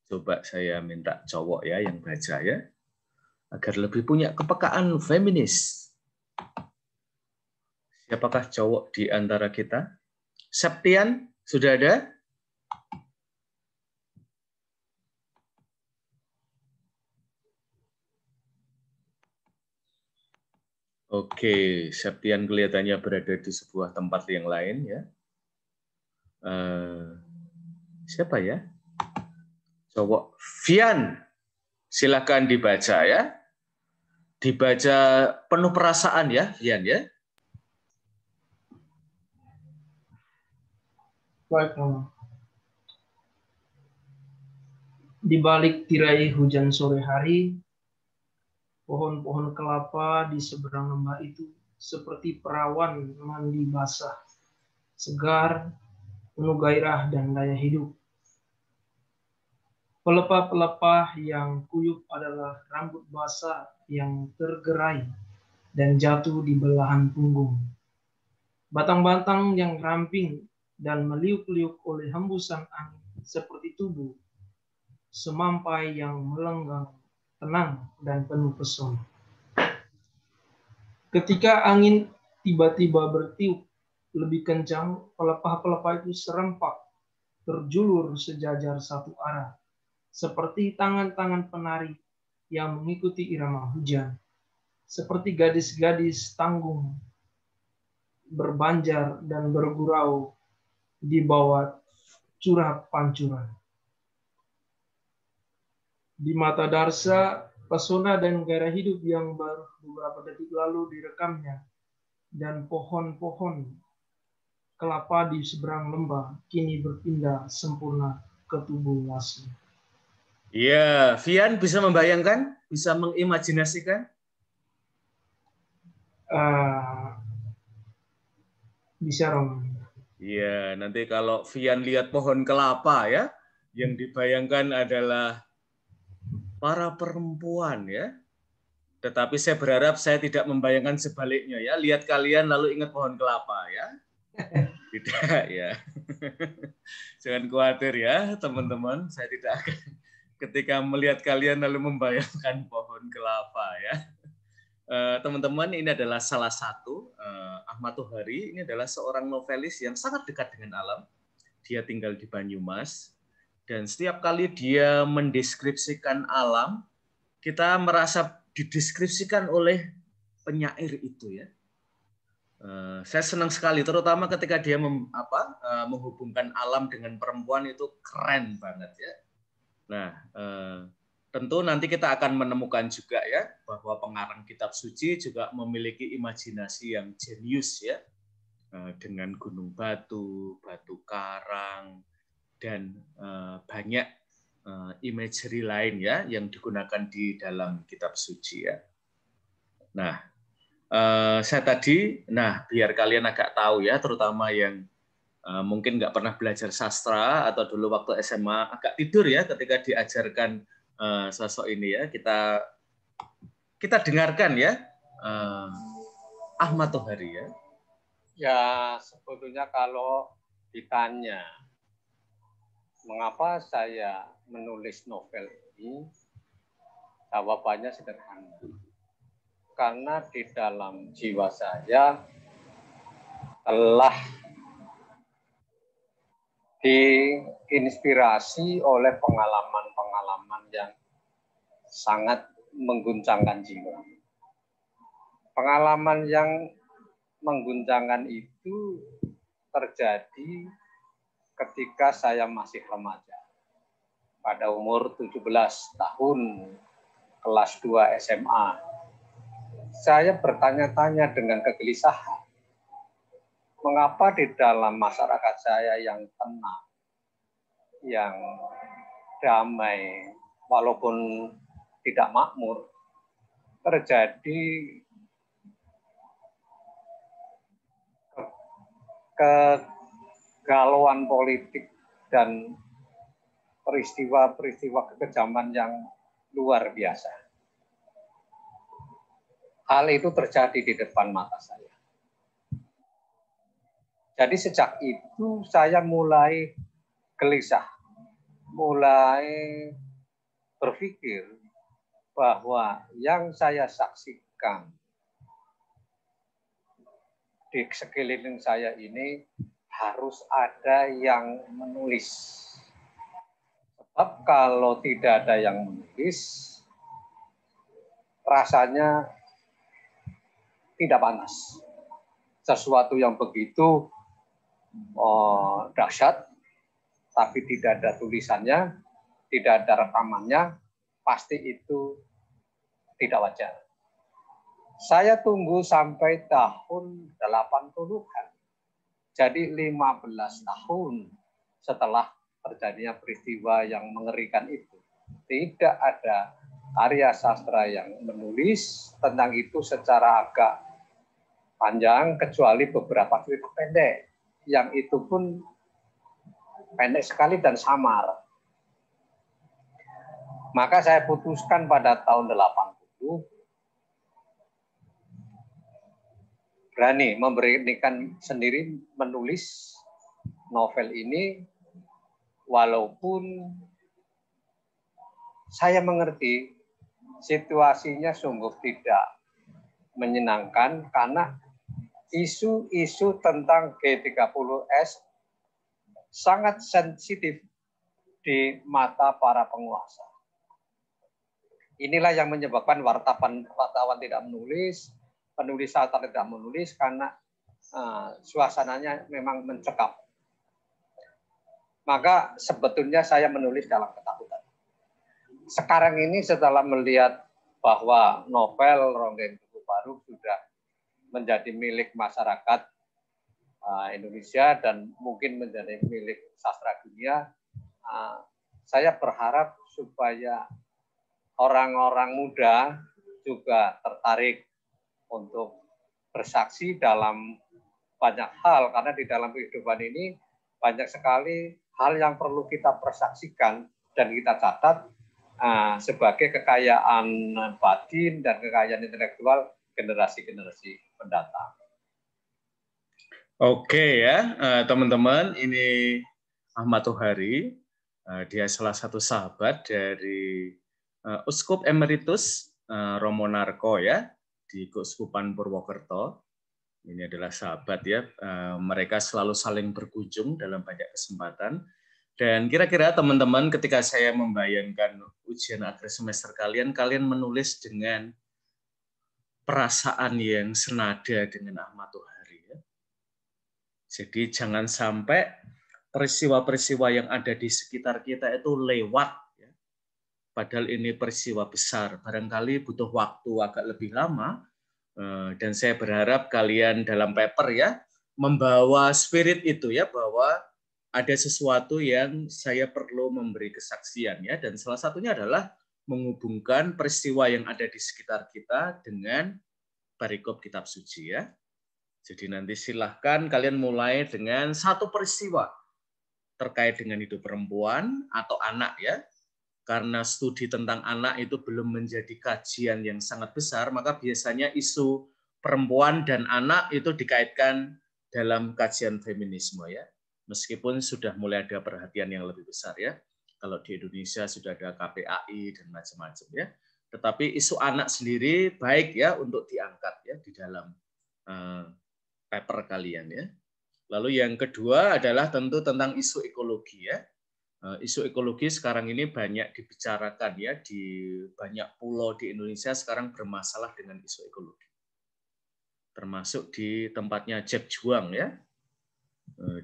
coba saya minta cowok ya yang baca ya, agar lebih punya kepekaan feminis. Siapakah cowok di antara kita? Septian, sudah ada? Oke, Septian kelihatannya berada di sebuah tempat yang lain ya. Siapa ya? Cowok. Vian, silakan dibaca ya. Dibaca penuh perasaan ya, Vian ya. Baik, Romo. Di balik tirai hujan sore hari, pohon-pohon kelapa di seberang lembah itu seperti perawan mandi basah, segar, penuh gairah dan daya hidup. Pelepah-pelepah yang kuyup adalah rambut basah yang tergerai dan jatuh di belahan punggung. Batang-batang yang ramping dan meliuk-liuk oleh hembusan angin seperti tubuh semampai yang melenggang, tenang dan penuh pesona. Ketika angin tiba-tiba bertiup lebih kencang, pelepah-pelepah itu serempak, terjulur sejajar satu arah, seperti tangan-tangan penari yang mengikuti irama hujan, seperti gadis-gadis tanggung, berbanjar dan bergurau di bawah curah pancuran. Di mata Darsa, pesona dan gairah hidup yang baru beberapa detik lalu direkamnya, dan pohon-pohon kelapa di seberang lembah kini berpindah sempurna ke tubuh Lasmi. Iya, Vian bisa membayangkan, bisa mengimajinasikan? Bisa, Rom. Iya, nanti kalau Vian lihat pohon kelapa ya, yang dibayangkan adalah para perempuan ya. Tetapi saya berharap saya tidak membayangkan sebaliknya ya. Lihat kalian lalu ingat pohon kelapa ya. Tidak ya. Jangan khawatir ya teman-teman. Saya tidak akan ketika melihat kalian lalu membayangkan pohon kelapa ya. Teman-teman, ini adalah salah satu Ahmad Tohari. Ini adalah seorang novelis yang sangat dekat dengan alam. Dia tinggal di Banyumas. Dan setiap kali dia mendeskripsikan alam, kita merasa dideskripsikan oleh penyair itu ya. Saya senang sekali, terutama ketika dia menghubungkan alam dengan perempuan, itu keren banget ya. Nah, tentu nanti kita akan menemukan juga ya bahwa pengarang kitab suci juga memiliki imajinasi yang jenius ya, dengan gunung batu, batu karang, dan banyak imagery lain ya yang digunakan di dalam kitab suci ya. Nah, saya tadi, biar kalian agak tahu ya, terutama yang mungkin nggak pernah belajar sastra atau dulu waktu SMA agak tidur ya ketika diajarkan sosok ini ya, kita dengarkan ya Ahmad Tohari ya. Ya, sebetulnya kalau ditanya mengapa saya menulis novel ini, jawabannya sederhana. Karena di dalam jiwa saya telah diinspirasi oleh pengalaman-pengalaman yang sangat mengguncangkan jiwa. Pengalaman yang mengguncangkan itu terjadi ketika saya masih remaja. Pada umur 17 tahun, kelas 2 SMA. Saya bertanya-tanya dengan kegelisahan, mengapa di dalam masyarakat saya yang tenang, yang damai, walaupun tidak makmur, terjadi kegalauan politik dan peristiwa-peristiwa kekejaman yang luar biasa. Hal itu terjadi di depan mata saya. Jadi sejak itu saya mulai gelisah, mulai berpikir bahwa yang saya saksikan di sekeliling saya ini harus ada yang menulis. Sebab kalau tidak ada yang menulis, rasanya tidak panas. Sesuatu yang begitu dahsyat, tapi tidak ada tulisannya, tidak ada rekamannya, pasti itu tidak wajar. Saya tunggu sampai tahun 80-an. Jadi 15 tahun setelah terjadinya peristiwa yang mengerikan itu. Tidak ada karya sastra yang menulis tentang itu secara agak panjang, kecuali beberapa cerita pendek. Yang itu pun pendek sekali dan samar. Maka saya putuskan pada tahun 80 berani memberanikan sendiri menulis novel ini, walaupun saya mengerti situasinya sungguh tidak menyenangkan karena isu-isu tentang G30S sangat sensitif di mata para penguasa. Inilah yang menyebabkan wartawan tidak menulis, penulis sastra tidak menulis karena suasananya memang mencekam. Maka sebetulnya saya menulis dalam ketakutan. Sekarang ini setelah melihat bahwa novel Ronggeng Tugu Baru sudah menjadi milik masyarakat Indonesia dan mungkin menjadi milik sastra dunia, saya berharap supaya orang-orang muda juga tertarik untuk bersaksi dalam banyak hal, karena di dalam kehidupan ini banyak sekali hal yang perlu kita persaksikan dan kita catat sebagai kekayaan batin dan kekayaan intelektual generasi-generasi mendatang. Oke ya, teman-teman, ini Ahmad Tohari, dia salah satu sahabat dari Uskup Emeritus Romo Narko ya, di Keuskupan Purwokerto. Ini adalah sahabat ya, mereka selalu saling berkunjung dalam banyak kesempatan. Dan kira-kira teman-teman ketika saya membayangkan ujian akhir semester kalian menulis dengan perasaan yang senada dengan Ahmad Tohari ya. Jadi jangan sampai peristiwa-peristiwa yang ada di sekitar kita itu lewat ya. Padahal ini peristiwa besar, barangkali butuh waktu agak lebih lama. Dan saya berharap kalian dalam paper ya membawa spirit itu ya, bahwa ada sesuatu yang saya perlu memberi kesaksian ya, dan salah satunya adalah menghubungkan peristiwa yang ada di sekitar kita dengan perikop kitab suci ya. Jadi nanti silahkan kalian mulai dengan satu peristiwa terkait dengan hidup perempuan atau anak ya. Karena studi tentang anak itu belum menjadi kajian yang sangat besar, maka biasanya isu perempuan dan anak itu dikaitkan dalam kajian feminisme ya. Meskipun sudah mulai ada perhatian yang lebih besar ya. Kalau di Indonesia sudah ada KPAI dan macam-macam ya. Tetapi isu anak sendiri baik ya untuk diangkat ya di dalam paper kalian ya. Lalu yang kedua adalah tentu tentang isu ekologi ya. Isu ekologi sekarang ini banyak dibicarakan ya, di banyak pulau di Indonesia sekarang bermasalah dengan isu ekologi. Termasuk di tempatnya Jack Juang ya,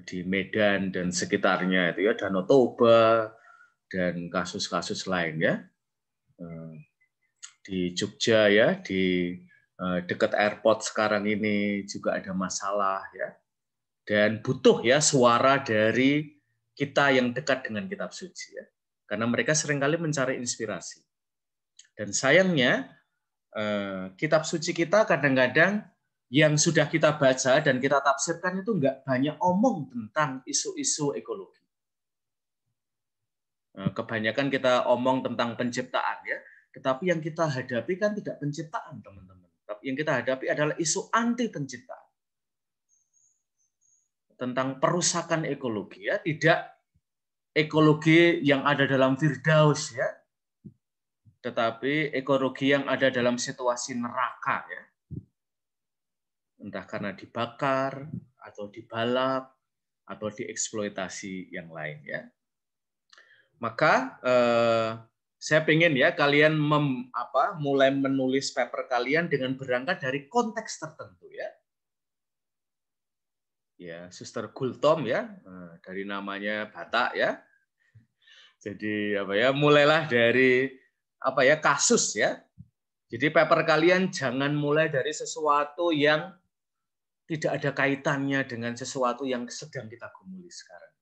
di Medan dan sekitarnya itu ya, Danau Toba dan kasus-kasus lain ya. Di Jogja ya, di dekat airport sekarang ini juga ada masalah ya. Dan butuh ya suara dari kita yang dekat dengan kitab suci ya. Karena mereka seringkali mencari inspirasi. Dan sayangnya kitab suci kita kadang-kadang yang sudah kita baca dan kita tafsirkan itu nggak banyak omong tentang isu-isu ekologi. Kebanyakan kita omong tentang penciptaan ya, tetapi yang kita hadapi kan tidak penciptaan teman-teman. Tapi yang kita hadapi adalah isu anti penciptaan. Tentang perusakan ekologi ya, tidak ekologi yang ada dalam Firdaus ya, tetapi ekologi yang ada dalam situasi neraka ya. Entah karena dibakar atau dibalap atau dieksploitasi yang lain ya. Maka saya ingin ya kalian mulai menulis paper kalian dengan berangkat dari konteks tertentu ya. ya, Suster Gultom ya, dari namanya Batak ya. Jadi apa ya, mulailah dari apa ya, kasus ya. Jadi paper kalian jangan mulai dari sesuatu yang tidak ada kaitannya dengan sesuatu yang sedang kita gumuli sekarang.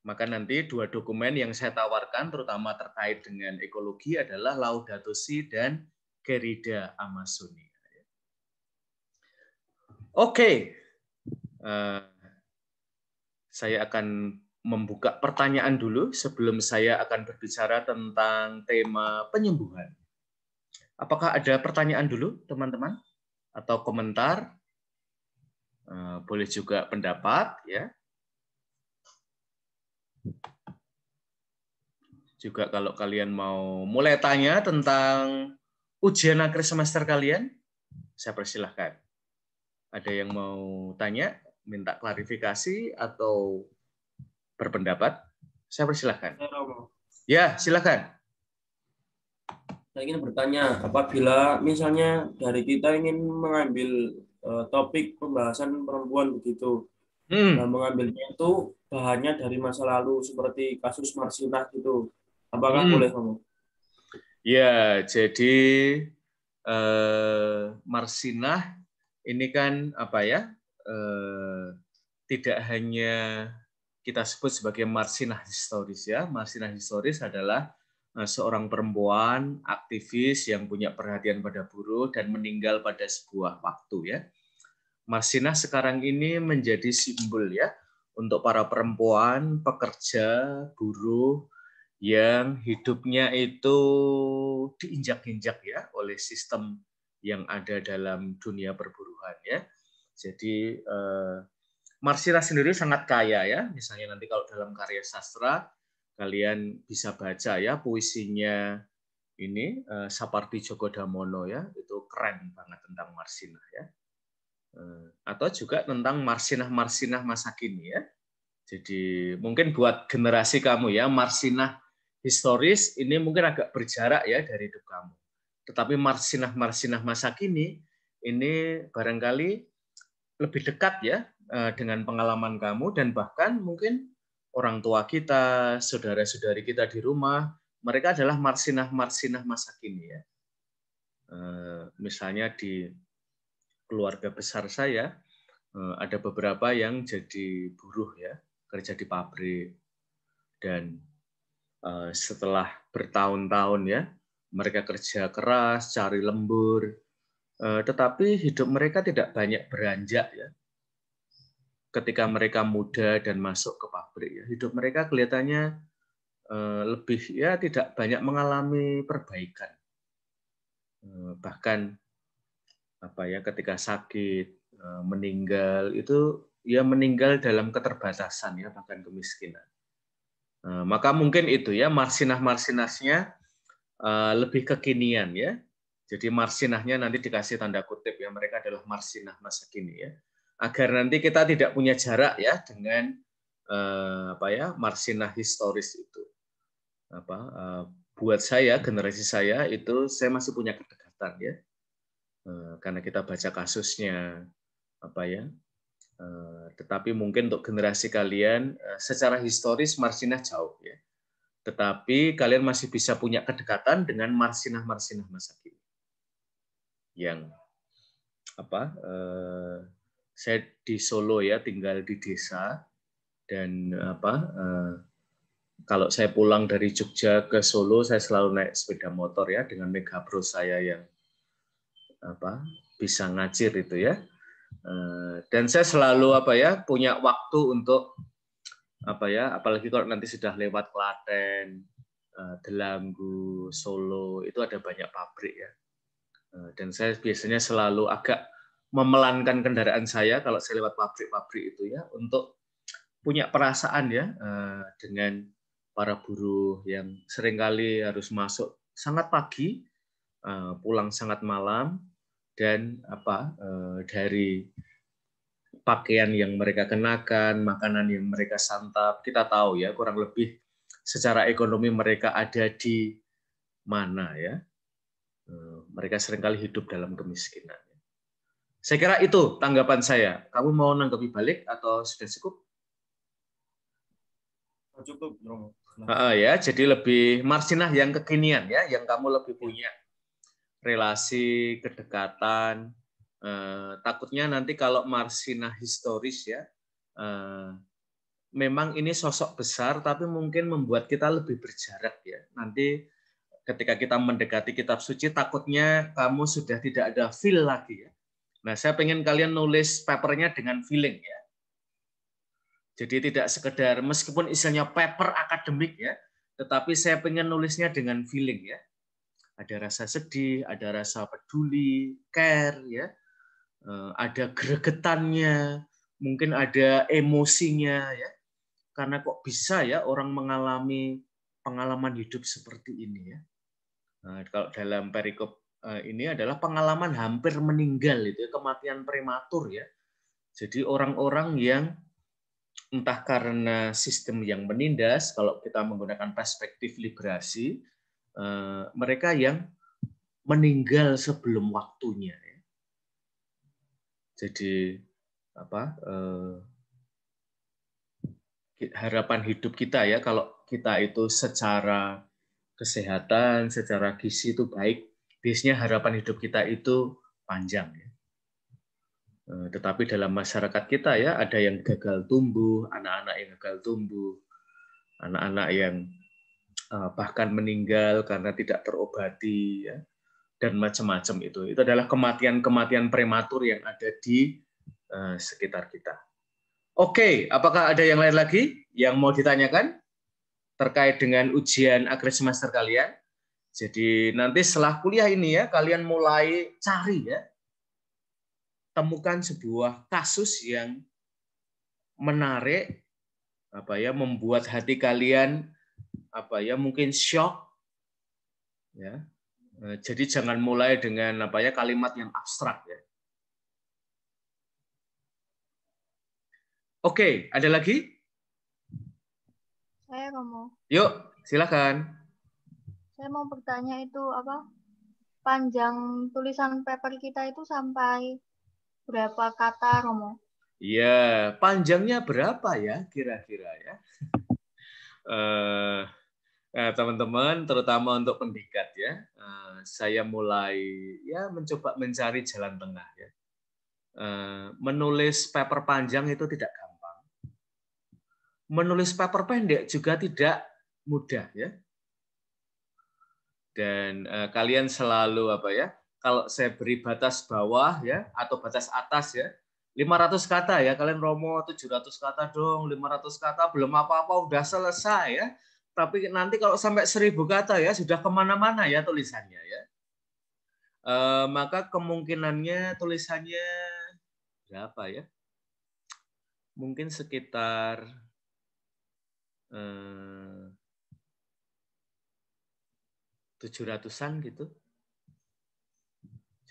Maka nanti 2 dokumen yang saya tawarkan terutama terkait dengan ekologi adalah Laudato Si dan Querida Amazonia. Oke, saya akan membuka pertanyaan dulu sebelum saya akan berbicara tentang tema penyembuhan. Apakah ada pertanyaan dulu, teman-teman? Atau komentar? Boleh juga pendapat, ya. Juga kalau kalian mau mulai tanya tentang ujian akhir semester kalian, saya persilahkan. Ada yang mau tanya, minta klarifikasi, atau berpendapat? Saya persilahkan. Ya, silakan. Saya ingin bertanya, apabila misalnya dari kita ingin mengambil topik pembahasan perempuan begitu, dan mengambilnya itu bahannya dari masa lalu seperti kasus Marsinah gitu, apakah boleh kamu? Ya, jadi Marsinah ini kan apa ya? Tidak hanya kita sebut sebagai Marsinah historis ya. Marsinah historis adalah seorang perempuan aktivis yang punya perhatian pada buruh dan meninggal pada sebuah waktu ya. Marsinah sekarang ini menjadi simbol ya untuk para perempuan, pekerja, buruh yang hidupnya itu diinjak-injak ya oleh sistem yang ada dalam dunia perburuhan ya. Jadi Marsinah sendiri sangat kaya ya. Misalnya nanti kalau dalam karya sastra kalian bisa baca ya puisinya ini Sapardi Djoko Damono ya, itu keren banget tentang Marsinah ya. Atau juga tentang Marsinah masa kini ya. Jadi mungkin buat generasi kamu ya, Marsinah historis ini mungkin agak berjarak ya dari hidup kamu. Tetapi Marsinah masa kini ini barangkali lebih dekat ya dengan pengalaman kamu, dan bahkan mungkin orang tua kita, saudara-saudari kita di rumah, mereka adalah Marsinah masa kini ya. Misalnya di keluarga besar saya ada beberapa yang jadi buruh ya, kerja di pabrik, dan setelah bertahun-tahun ya mereka kerja keras, cari lembur, tetapi hidup mereka tidak banyak beranjak ya. Ketika mereka muda dan masuk ke pabrik ya, hidup mereka kelihatannya lebih ya tidak banyak mengalami perbaikan. Bahkan apa ya, ketika sakit, meninggal itu ya meninggal dalam keterbatasan ya, bahkan kemiskinan. Maka mungkin itu ya Marsinahnya lebih kekinian ya. Jadi Marsinahnya nanti dikasih tanda kutip ya, mereka adalah Marsinah masa kini ya. Agar nanti kita tidak punya jarak ya dengan apa ya Marsinah historis itu. Buat saya, generasi saya itu saya masih punya kedekatan ya. Karena kita baca kasusnya apa ya. Tetapi mungkin untuk generasi kalian secara historis Marsinah jauh ya. Tetapi kalian masih bisa punya kedekatan dengan Marsinah masa kini. Yang apa? Saya di Solo ya, tinggal di desa, dan apa? Kalau saya pulang dari Jogja ke Solo, saya selalu naik sepeda motor ya dengan Megabro saya yang apa? Bisa ngacir itu ya. Dan saya selalu apa ya punya waktu untuk apa ya, apalagi kalau nanti sudah lewat Klaten, Delanggu, Solo, itu ada banyak pabrik ya. Dan saya biasanya selalu agak memelankan kendaraan saya kalau saya lewat pabrik-pabrik itu ya, untuk punya perasaan ya dengan para buruh yang seringkali harus masuk sangat pagi, pulang sangat malam, dan apa dari pakaian yang mereka kenakan, makanan yang mereka santap, kita tahu ya kurang lebih secara ekonomi mereka ada di mana ya. Mereka seringkali hidup dalam kemiskinan. Saya kira itu tanggapan saya. Kamu mau nanggapi balik atau sudah cukup? Cukup, Romo. Ya, jadi lebih Marsinah yang kekinian ya, yang kamu lebih punya relasi, kedekatan. Takutnya nanti kalau Marsinah historis ya, memang ini sosok besar, tapi mungkin membuat kita lebih berjarak ya. Nanti ketika kita mendekati kitab suci, takutnya kamu sudah tidak ada feel lagi ya. Nah, saya pengen kalian nulis papernya dengan feeling ya. Jadi tidak sekedar meskipun isinya paper akademik ya, tetapi saya pengen nulisnya dengan feeling ya. Ada rasa sedih, ada rasa peduli, care ya. Ada gregetannya, mungkin ada emosinya ya. Karena kok bisa ya orang mengalami pengalaman hidup seperti ini ya. Nah, kalau dalam perikop ini adalah pengalaman hampir meninggal itu ya, kematian prematur ya. Jadi orang-orang yang entah karena sistem yang menindas, kalau kita menggunakan perspektif liberasi, mereka yang meninggal sebelum waktunya. Jadi harapan hidup kita ya, kalau kita itu secara kesehatan, secara gizi itu baik, biasanya harapan hidup kita itu panjang. Ya. Tetapi dalam masyarakat kita ya ada yang gagal tumbuh, anak-anak yang gagal tumbuh, anak-anak yang bahkan meninggal karena tidak terobati, ya, dan macam-macam itu. Itu adalah kematian-kematian prematur yang ada di sekitar kita. Oke, apakah ada yang lain lagi yang mau ditanyakan terkait dengan ujian akhir semester kalian? Jadi nanti setelah kuliah ini ya kalian mulai cari ya. Temukan sebuah kasus yang menarik, membuat hati kalian mungkin shock, ya. Jadi jangan mulai dengan kalimat yang abstrak ya. Oke, ada lagi? Saya Romo. Yuk, silakan. Saya mau bertanya itu panjang tulisan paper kita itu sampai berapa kata, Romo? Iya, panjangnya berapa ya kira-kira ya? Teman-teman, terutama untuk pendikat ya, saya mulai ya mencoba mencari jalan tengah ya. Menulis paper panjang itu tidak gampang. Menulis paper pendek juga tidak mudah ya. Dan kalian selalu kalau saya beri batas bawah ya atau batas atas ya 500 kata ya, kalian Romo 700 kata dong, 500 kata belum apa-apa udah selesai ya. Tapi nanti kalau sampai 1000 kata ya sudah kemana-mana ya tulisannya ya. Maka kemungkinannya tulisannya berapa ya? Mungkin sekitar 700-an gitu.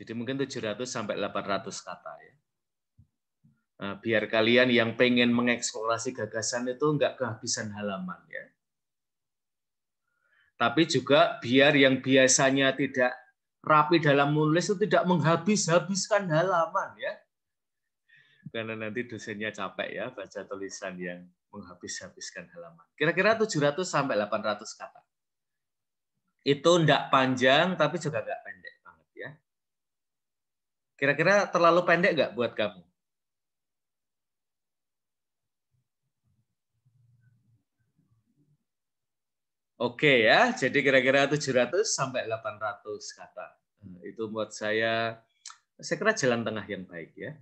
Jadi mungkin 700 sampai 800 kata ya. Biar kalian yang pengen mengeksplorasi gagasan itu nggak kehabisan halaman ya. Tapi juga biar yang biasanya tidak rapi dalam menulis itu tidak menghabis-habiskan halaman ya. Karena nanti dosennya capek ya baca tulisan yang menghabis-habiskan halaman. Kira-kira 700 sampai 800 kata. Itu enggak panjang tapi juga enggak pendek banget ya. Kira-kira terlalu pendek enggak buat kamu? Oke ya, jadi kira-kira 700 sampai 800 kata. Itu buat saya kira jalan tengah yang baik ya.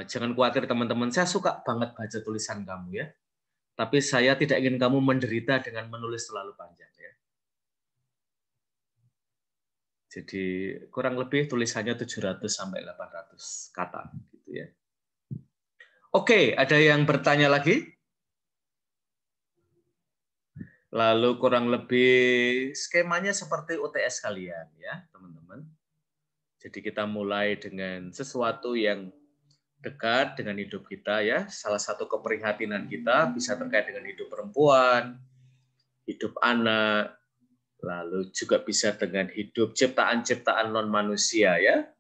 Jangan khawatir teman-teman, saya suka banget baca tulisan kamu ya. Tapi saya tidak ingin kamu menderita dengan menulis terlalu panjang ya. Jadi kurang lebih tulisannya 700 sampai 800 kata gitu ya. Oke, ada yang bertanya lagi? Lalu kurang lebih skemanya seperti UTS kalian ya, teman-teman. Jadi kita mulai dengan sesuatu yang dekat dengan hidup kita ya. Salah satu keprihatinan kita bisa terkait dengan hidup perempuan, hidup anak, lalu juga bisa dengan hidup ciptaan-ciptaan non manusia ya,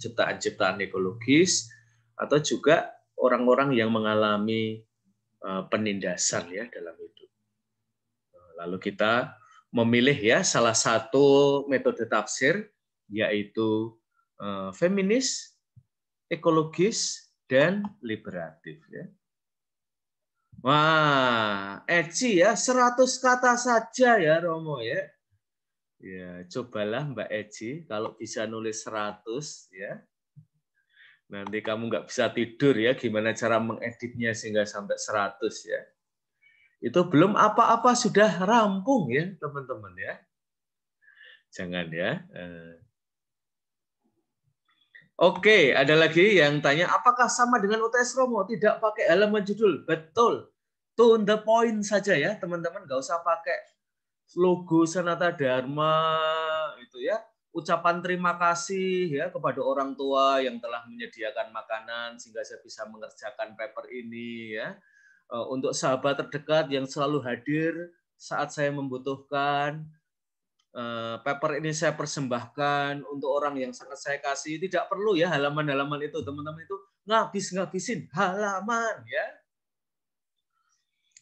ciptaan-ciptaan ekologis, atau juga orang-orang yang mengalami penindasan ya dalam hidup. Lalu kita memilih ya salah satu metode tafsir, yaitu feminis, ekologis, dan liberatif ya. Wah, Eci ya 100 kata saja ya Romo ya. Ya, cobalah Mbak Eci kalau bisa nulis 100 ya. Nanti kamu nggak bisa tidur ya, gimana cara mengeditnya sehingga sampai 100 ya. Itu belum apa-apa sudah rampung ya, teman-teman ya. Jangan ya. Oke, ada lagi yang tanya, apakah sama dengan UTS Romo? Tidak pakai halaman judul. Betul. To the point saja ya, teman-teman. Nggak usah pakai logo Sanata Dharma, itu ya. Ucapan terima kasih ya kepada orang tua yang telah menyediakan makanan sehingga saya bisa mengerjakan paper ini ya. Untuk sahabat terdekat yang selalu hadir saat saya membutuhkan, paper ini saya persembahkan untuk orang yang sangat saya kasih. Tidak perlu ya halaman-halaman itu, teman-teman, itu ngabisin halaman ya.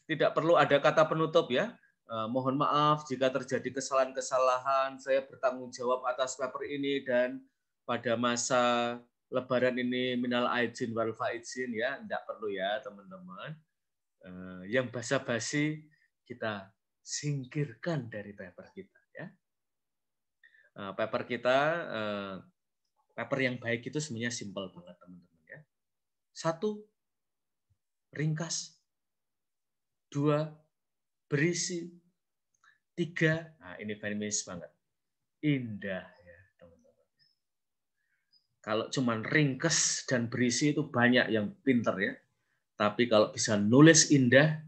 Tidak perlu ada kata penutup ya. Mohon maaf jika terjadi kesalahan-kesalahan, saya bertanggung jawab atas paper ini, dan pada masa Lebaran ini minal aidin wal faizin ya, tidak perlu ya teman-teman. Yang basa-basi kita singkirkan dari paper kita ya. Paper kita, paper yang baik itu sebenarnya simpel banget teman-teman ya. 1, ringkas. 2, berisi. 3, nah ini feminis banget, indah ya teman-teman. Kalau cuman ringkas dan berisi itu banyak yang pinter ya, tapi kalau bisa nulis indah,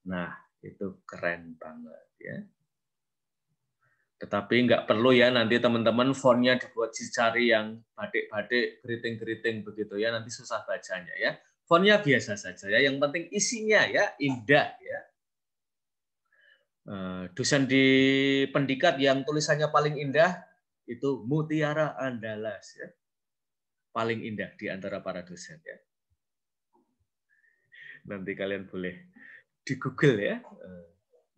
nah itu keren banget ya. Tetapi nggak perlu ya nanti teman-teman fontnya dibuat dicari yang badik-badik, keriting-keriting begitu ya, nanti susah bacanya ya. Fontnya biasa saja ya, yang penting isinya ya indah ya. Dosen di pendikat yang tulisannya paling indah itu Mutiara Andalas ya. Paling indah di antara para dosen ya. Nanti kalian boleh di Google ya.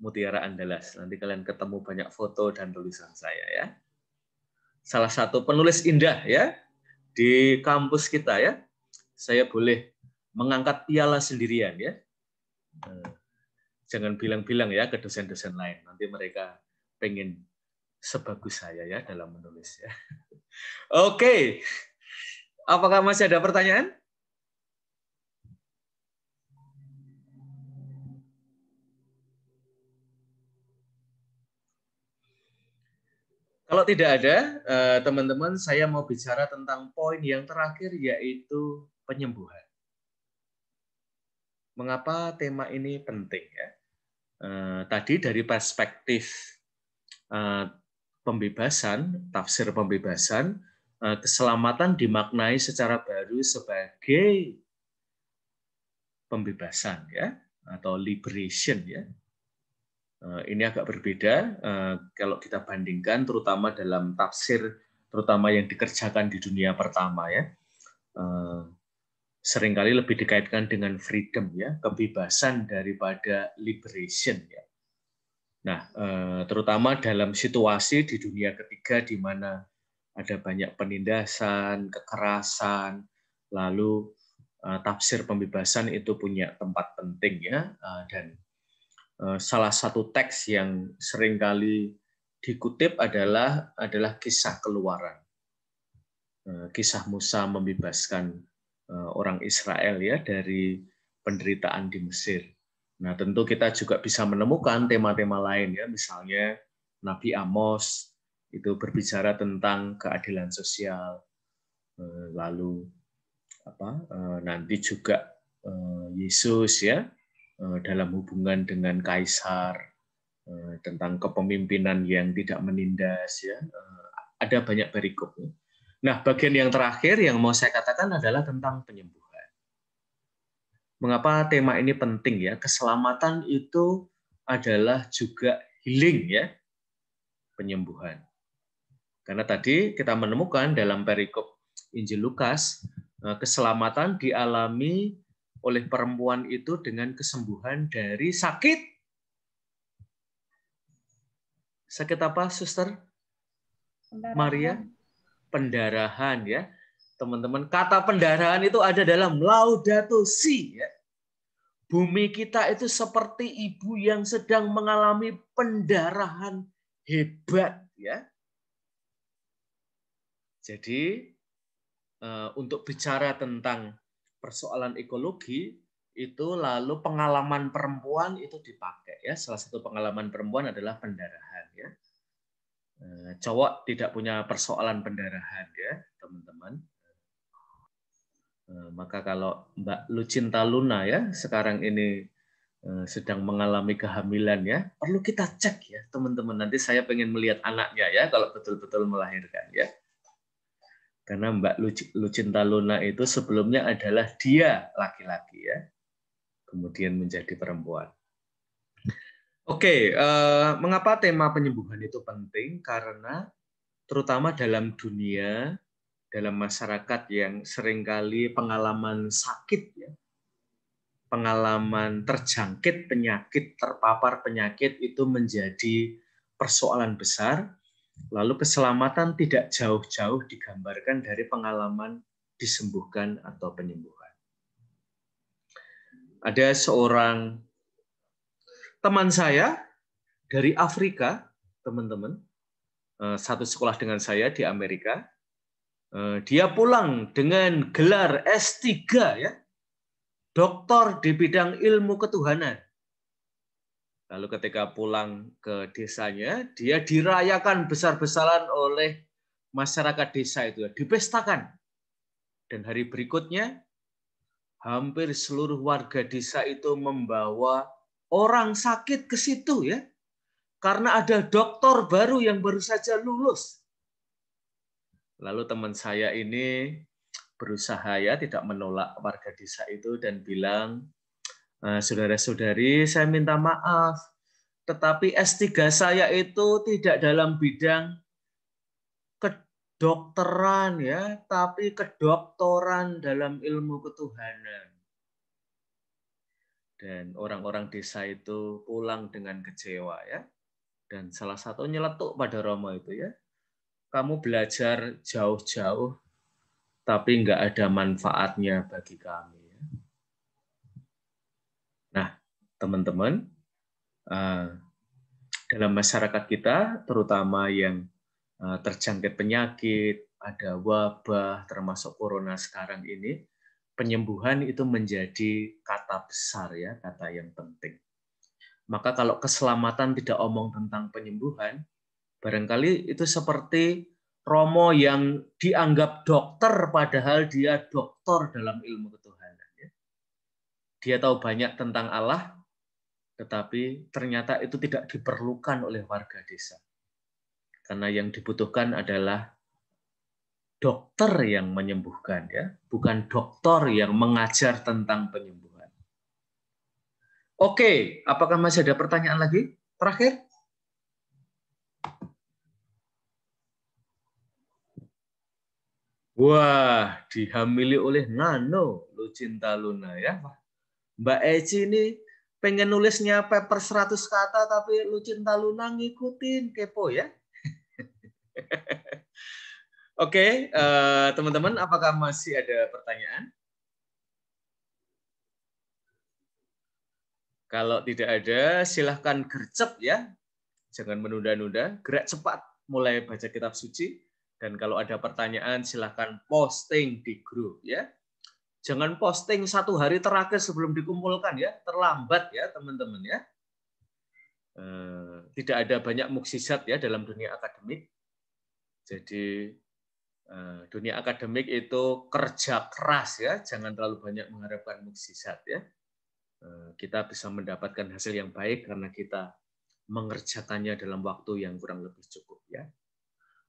Mutiara Andalas. Nanti kalian ketemu banyak foto dan tulisan saya ya. Salah satu penulis indah ya di kampus kita ya. Saya boleh mengangkat piala sendirian ya. Jangan bilang-bilang ya ke dosen-dosen lain. Nanti mereka pengen sebagus saya ya dalam menulis ya. Oke. Apakah masih ada pertanyaan? Kalau tidak ada, teman-teman, saya mau bicara tentang poin yang terakhir, yaitu penyembuhan. Mengapa tema ini penting ya? Tadi dari perspektif pembebasan, tafsir pembebasan, keselamatan dimaknai secara baru sebagai pembebasan ya, atau liberation ya. Ini agak berbeda kalau kita bandingkan, terutama dalam tafsir, terutama yang dikerjakan di dunia pertama ya. Seringkali lebih dikaitkan dengan freedom ya, kebebasan daripada liberation ya. Nah, terutama dalam situasi di dunia ketiga di mana ada banyak penindasan, kekerasan, lalu tafsir pembebasan itu punya tempat penting ya, dan salah satu teks yang seringkali dikutip adalah kisah Keluaran. Kisah Musa membebaskan orang Israel ya dari penderitaan di Mesir. Nah, tentu kita juga bisa menemukan tema-tema lain ya, misalnya Nabi Amos itu berbicara tentang keadilan sosial. Lalu nanti juga Yesus ya dalam hubungan dengan kaisar, tentang kepemimpinan yang tidak menindas ya. Ada banyak perikop. Nah, bagian yang terakhir yang mau saya katakan adalah tentang penyembuhan. Mengapa tema ini penting ya? Keselamatan itu adalah juga healing ya, penyembuhan. Karena tadi kita menemukan dalam perikop Injil Lukas, keselamatan dialami oleh perempuan itu dengan kesembuhan dari sakit. Sakit apa, Suster Maria? Pendarahan, ya. Teman-teman, kata pendarahan itu ada dalam Laudato Si, ya. Bumi kita itu seperti ibu yang sedang mengalami pendarahan hebat, ya. Jadi untuk bicara tentang persoalan ekologi itu lalu pengalaman perempuan itu dipakai, ya. Salah satu pengalaman perempuan adalah pendarahan, ya. Cowok tidak punya persoalan pendarahan, ya, teman-teman. Maka kalau Mbak Lucinta Luna, ya, sekarang ini sedang mengalami kehamilan, ya, perlu kita cek, ya, teman-teman. Nanti saya pengen melihat anaknya, ya, kalau betul-betul melahirkan, ya. Karena Mbak Lucinta Luna itu sebelumnya adalah dia laki-laki, ya, kemudian menjadi perempuan. Oke, mengapa tema penyembuhan itu penting? Karena terutama dalam dunia, dalam masyarakat yang seringkali pengalaman sakit, ya, pengalaman terjangkit penyakit, terpapar penyakit itu menjadi persoalan besar, lalu keselamatan tidak jauh-jauh digambarkan dari pengalaman disembuhkan atau penyembuhan. Ada seorang teman saya dari Afrika, teman-teman, satu sekolah dengan saya di Amerika. Dia pulang dengan gelar S3, ya, doktor di bidang ilmu ketuhanan. Lalu ketika pulang ke desanya, dia dirayakan besar-besaran oleh masyarakat desa itu, ya, dipestakan. Dan hari berikutnya, hampir seluruh warga desa itu membawa orang sakit ke situ, ya, karena ada dokter baru yang baru saja lulus. Lalu teman saya ini berusaha, ya, tidak menolak warga desa itu dan bilang, saudara-saudari, saya minta maaf, tetapi S3 saya itu tidak dalam bidang kedokteran, ya, tapi kedoktoran dalam ilmu ketuhanan. Dan orang-orang desa itu pulang dengan kecewa, ya. Dan salah satu nyeletuk pada Romo itu, ya, kamu belajar jauh-jauh, tapi nggak ada manfaatnya bagi kami. Nah, teman-teman, dalam masyarakat kita, terutama yang terjangkit penyakit, ada wabah, termasuk corona sekarang ini, penyembuhan itu menjadi kata besar, ya, kata yang penting. Maka kalau keselamatan tidak omong tentang penyembuhan, barangkali itu seperti Romo yang dianggap dokter padahal dia doktor dalam ilmu ketuhanan. Dia tahu banyak tentang Allah, tetapi ternyata itu tidak diperlukan oleh warga desa. Karena yang dibutuhkan adalah dokter yang menyembuhkan, ya, bukan dokter yang mengajar tentang penyembuhan. Oke, apakah masih ada pertanyaan lagi? Terakhir. Wah, dihamili oleh Nano Lucinta Luna, ya. Mbak Eci ini pengen nulisnya paper 100 kata, tapi Lucinta Luna ngikutin, kepo, ya. Oke, teman-teman, apakah masih ada pertanyaan? Kalau tidak ada, silahkan gercep, ya. Jangan menunda-nunda, gerak cepat mulai baca kitab suci. Dan kalau ada pertanyaan, silahkan posting di grup, ya. Jangan posting 1 hari terakhir sebelum dikumpulkan, ya. Terlambat, ya, teman-teman, ya. Tidak ada banyak mukjizat, ya, dalam dunia akademik. Jadi dunia akademik itu kerja keras, ya. Jangan terlalu banyak mengharapkan mukjizat, ya. Kita bisa mendapatkan hasil yang baik karena kita mengerjakannya dalam waktu yang kurang lebih cukup, ya.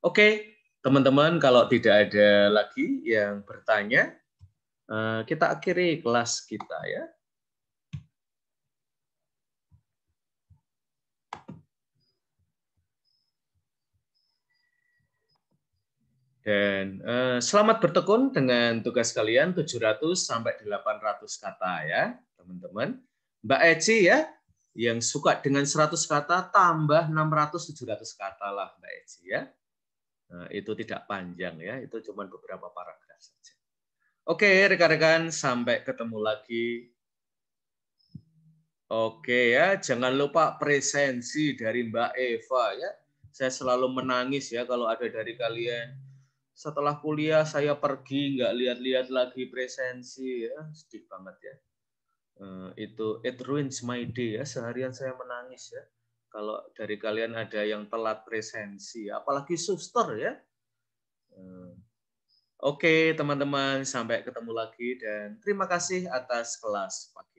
Oke. Teman-teman, kalau tidak ada lagi yang bertanya, kita akhiri kelas kita, ya. Dan selamat bertekun dengan tugas kalian 700 sampai 800 kata ya, teman-teman. Mbak Eci ya, yang suka dengan 100 kata tambah 600-700 kata lah Mbak Eci ya. Nah, itu tidak panjang ya, itu cuma beberapa paragraf saja. Oke, rekan-rekan, sampai ketemu lagi. Oke ya, jangan lupa presensi dari Mbak Eva ya. Saya selalu menangis ya kalau ada dari kalian. Setelah kuliah saya pergi nggak lihat-lihat lagi presensi ya, sedih banget ya. Itu it ruins my day ya, seharian saya menangis ya. Kalau dari kalian ada yang telat presensi, apalagi suster ya. Oke teman-teman, sampai ketemu lagi dan terima kasih atas kelas pagi.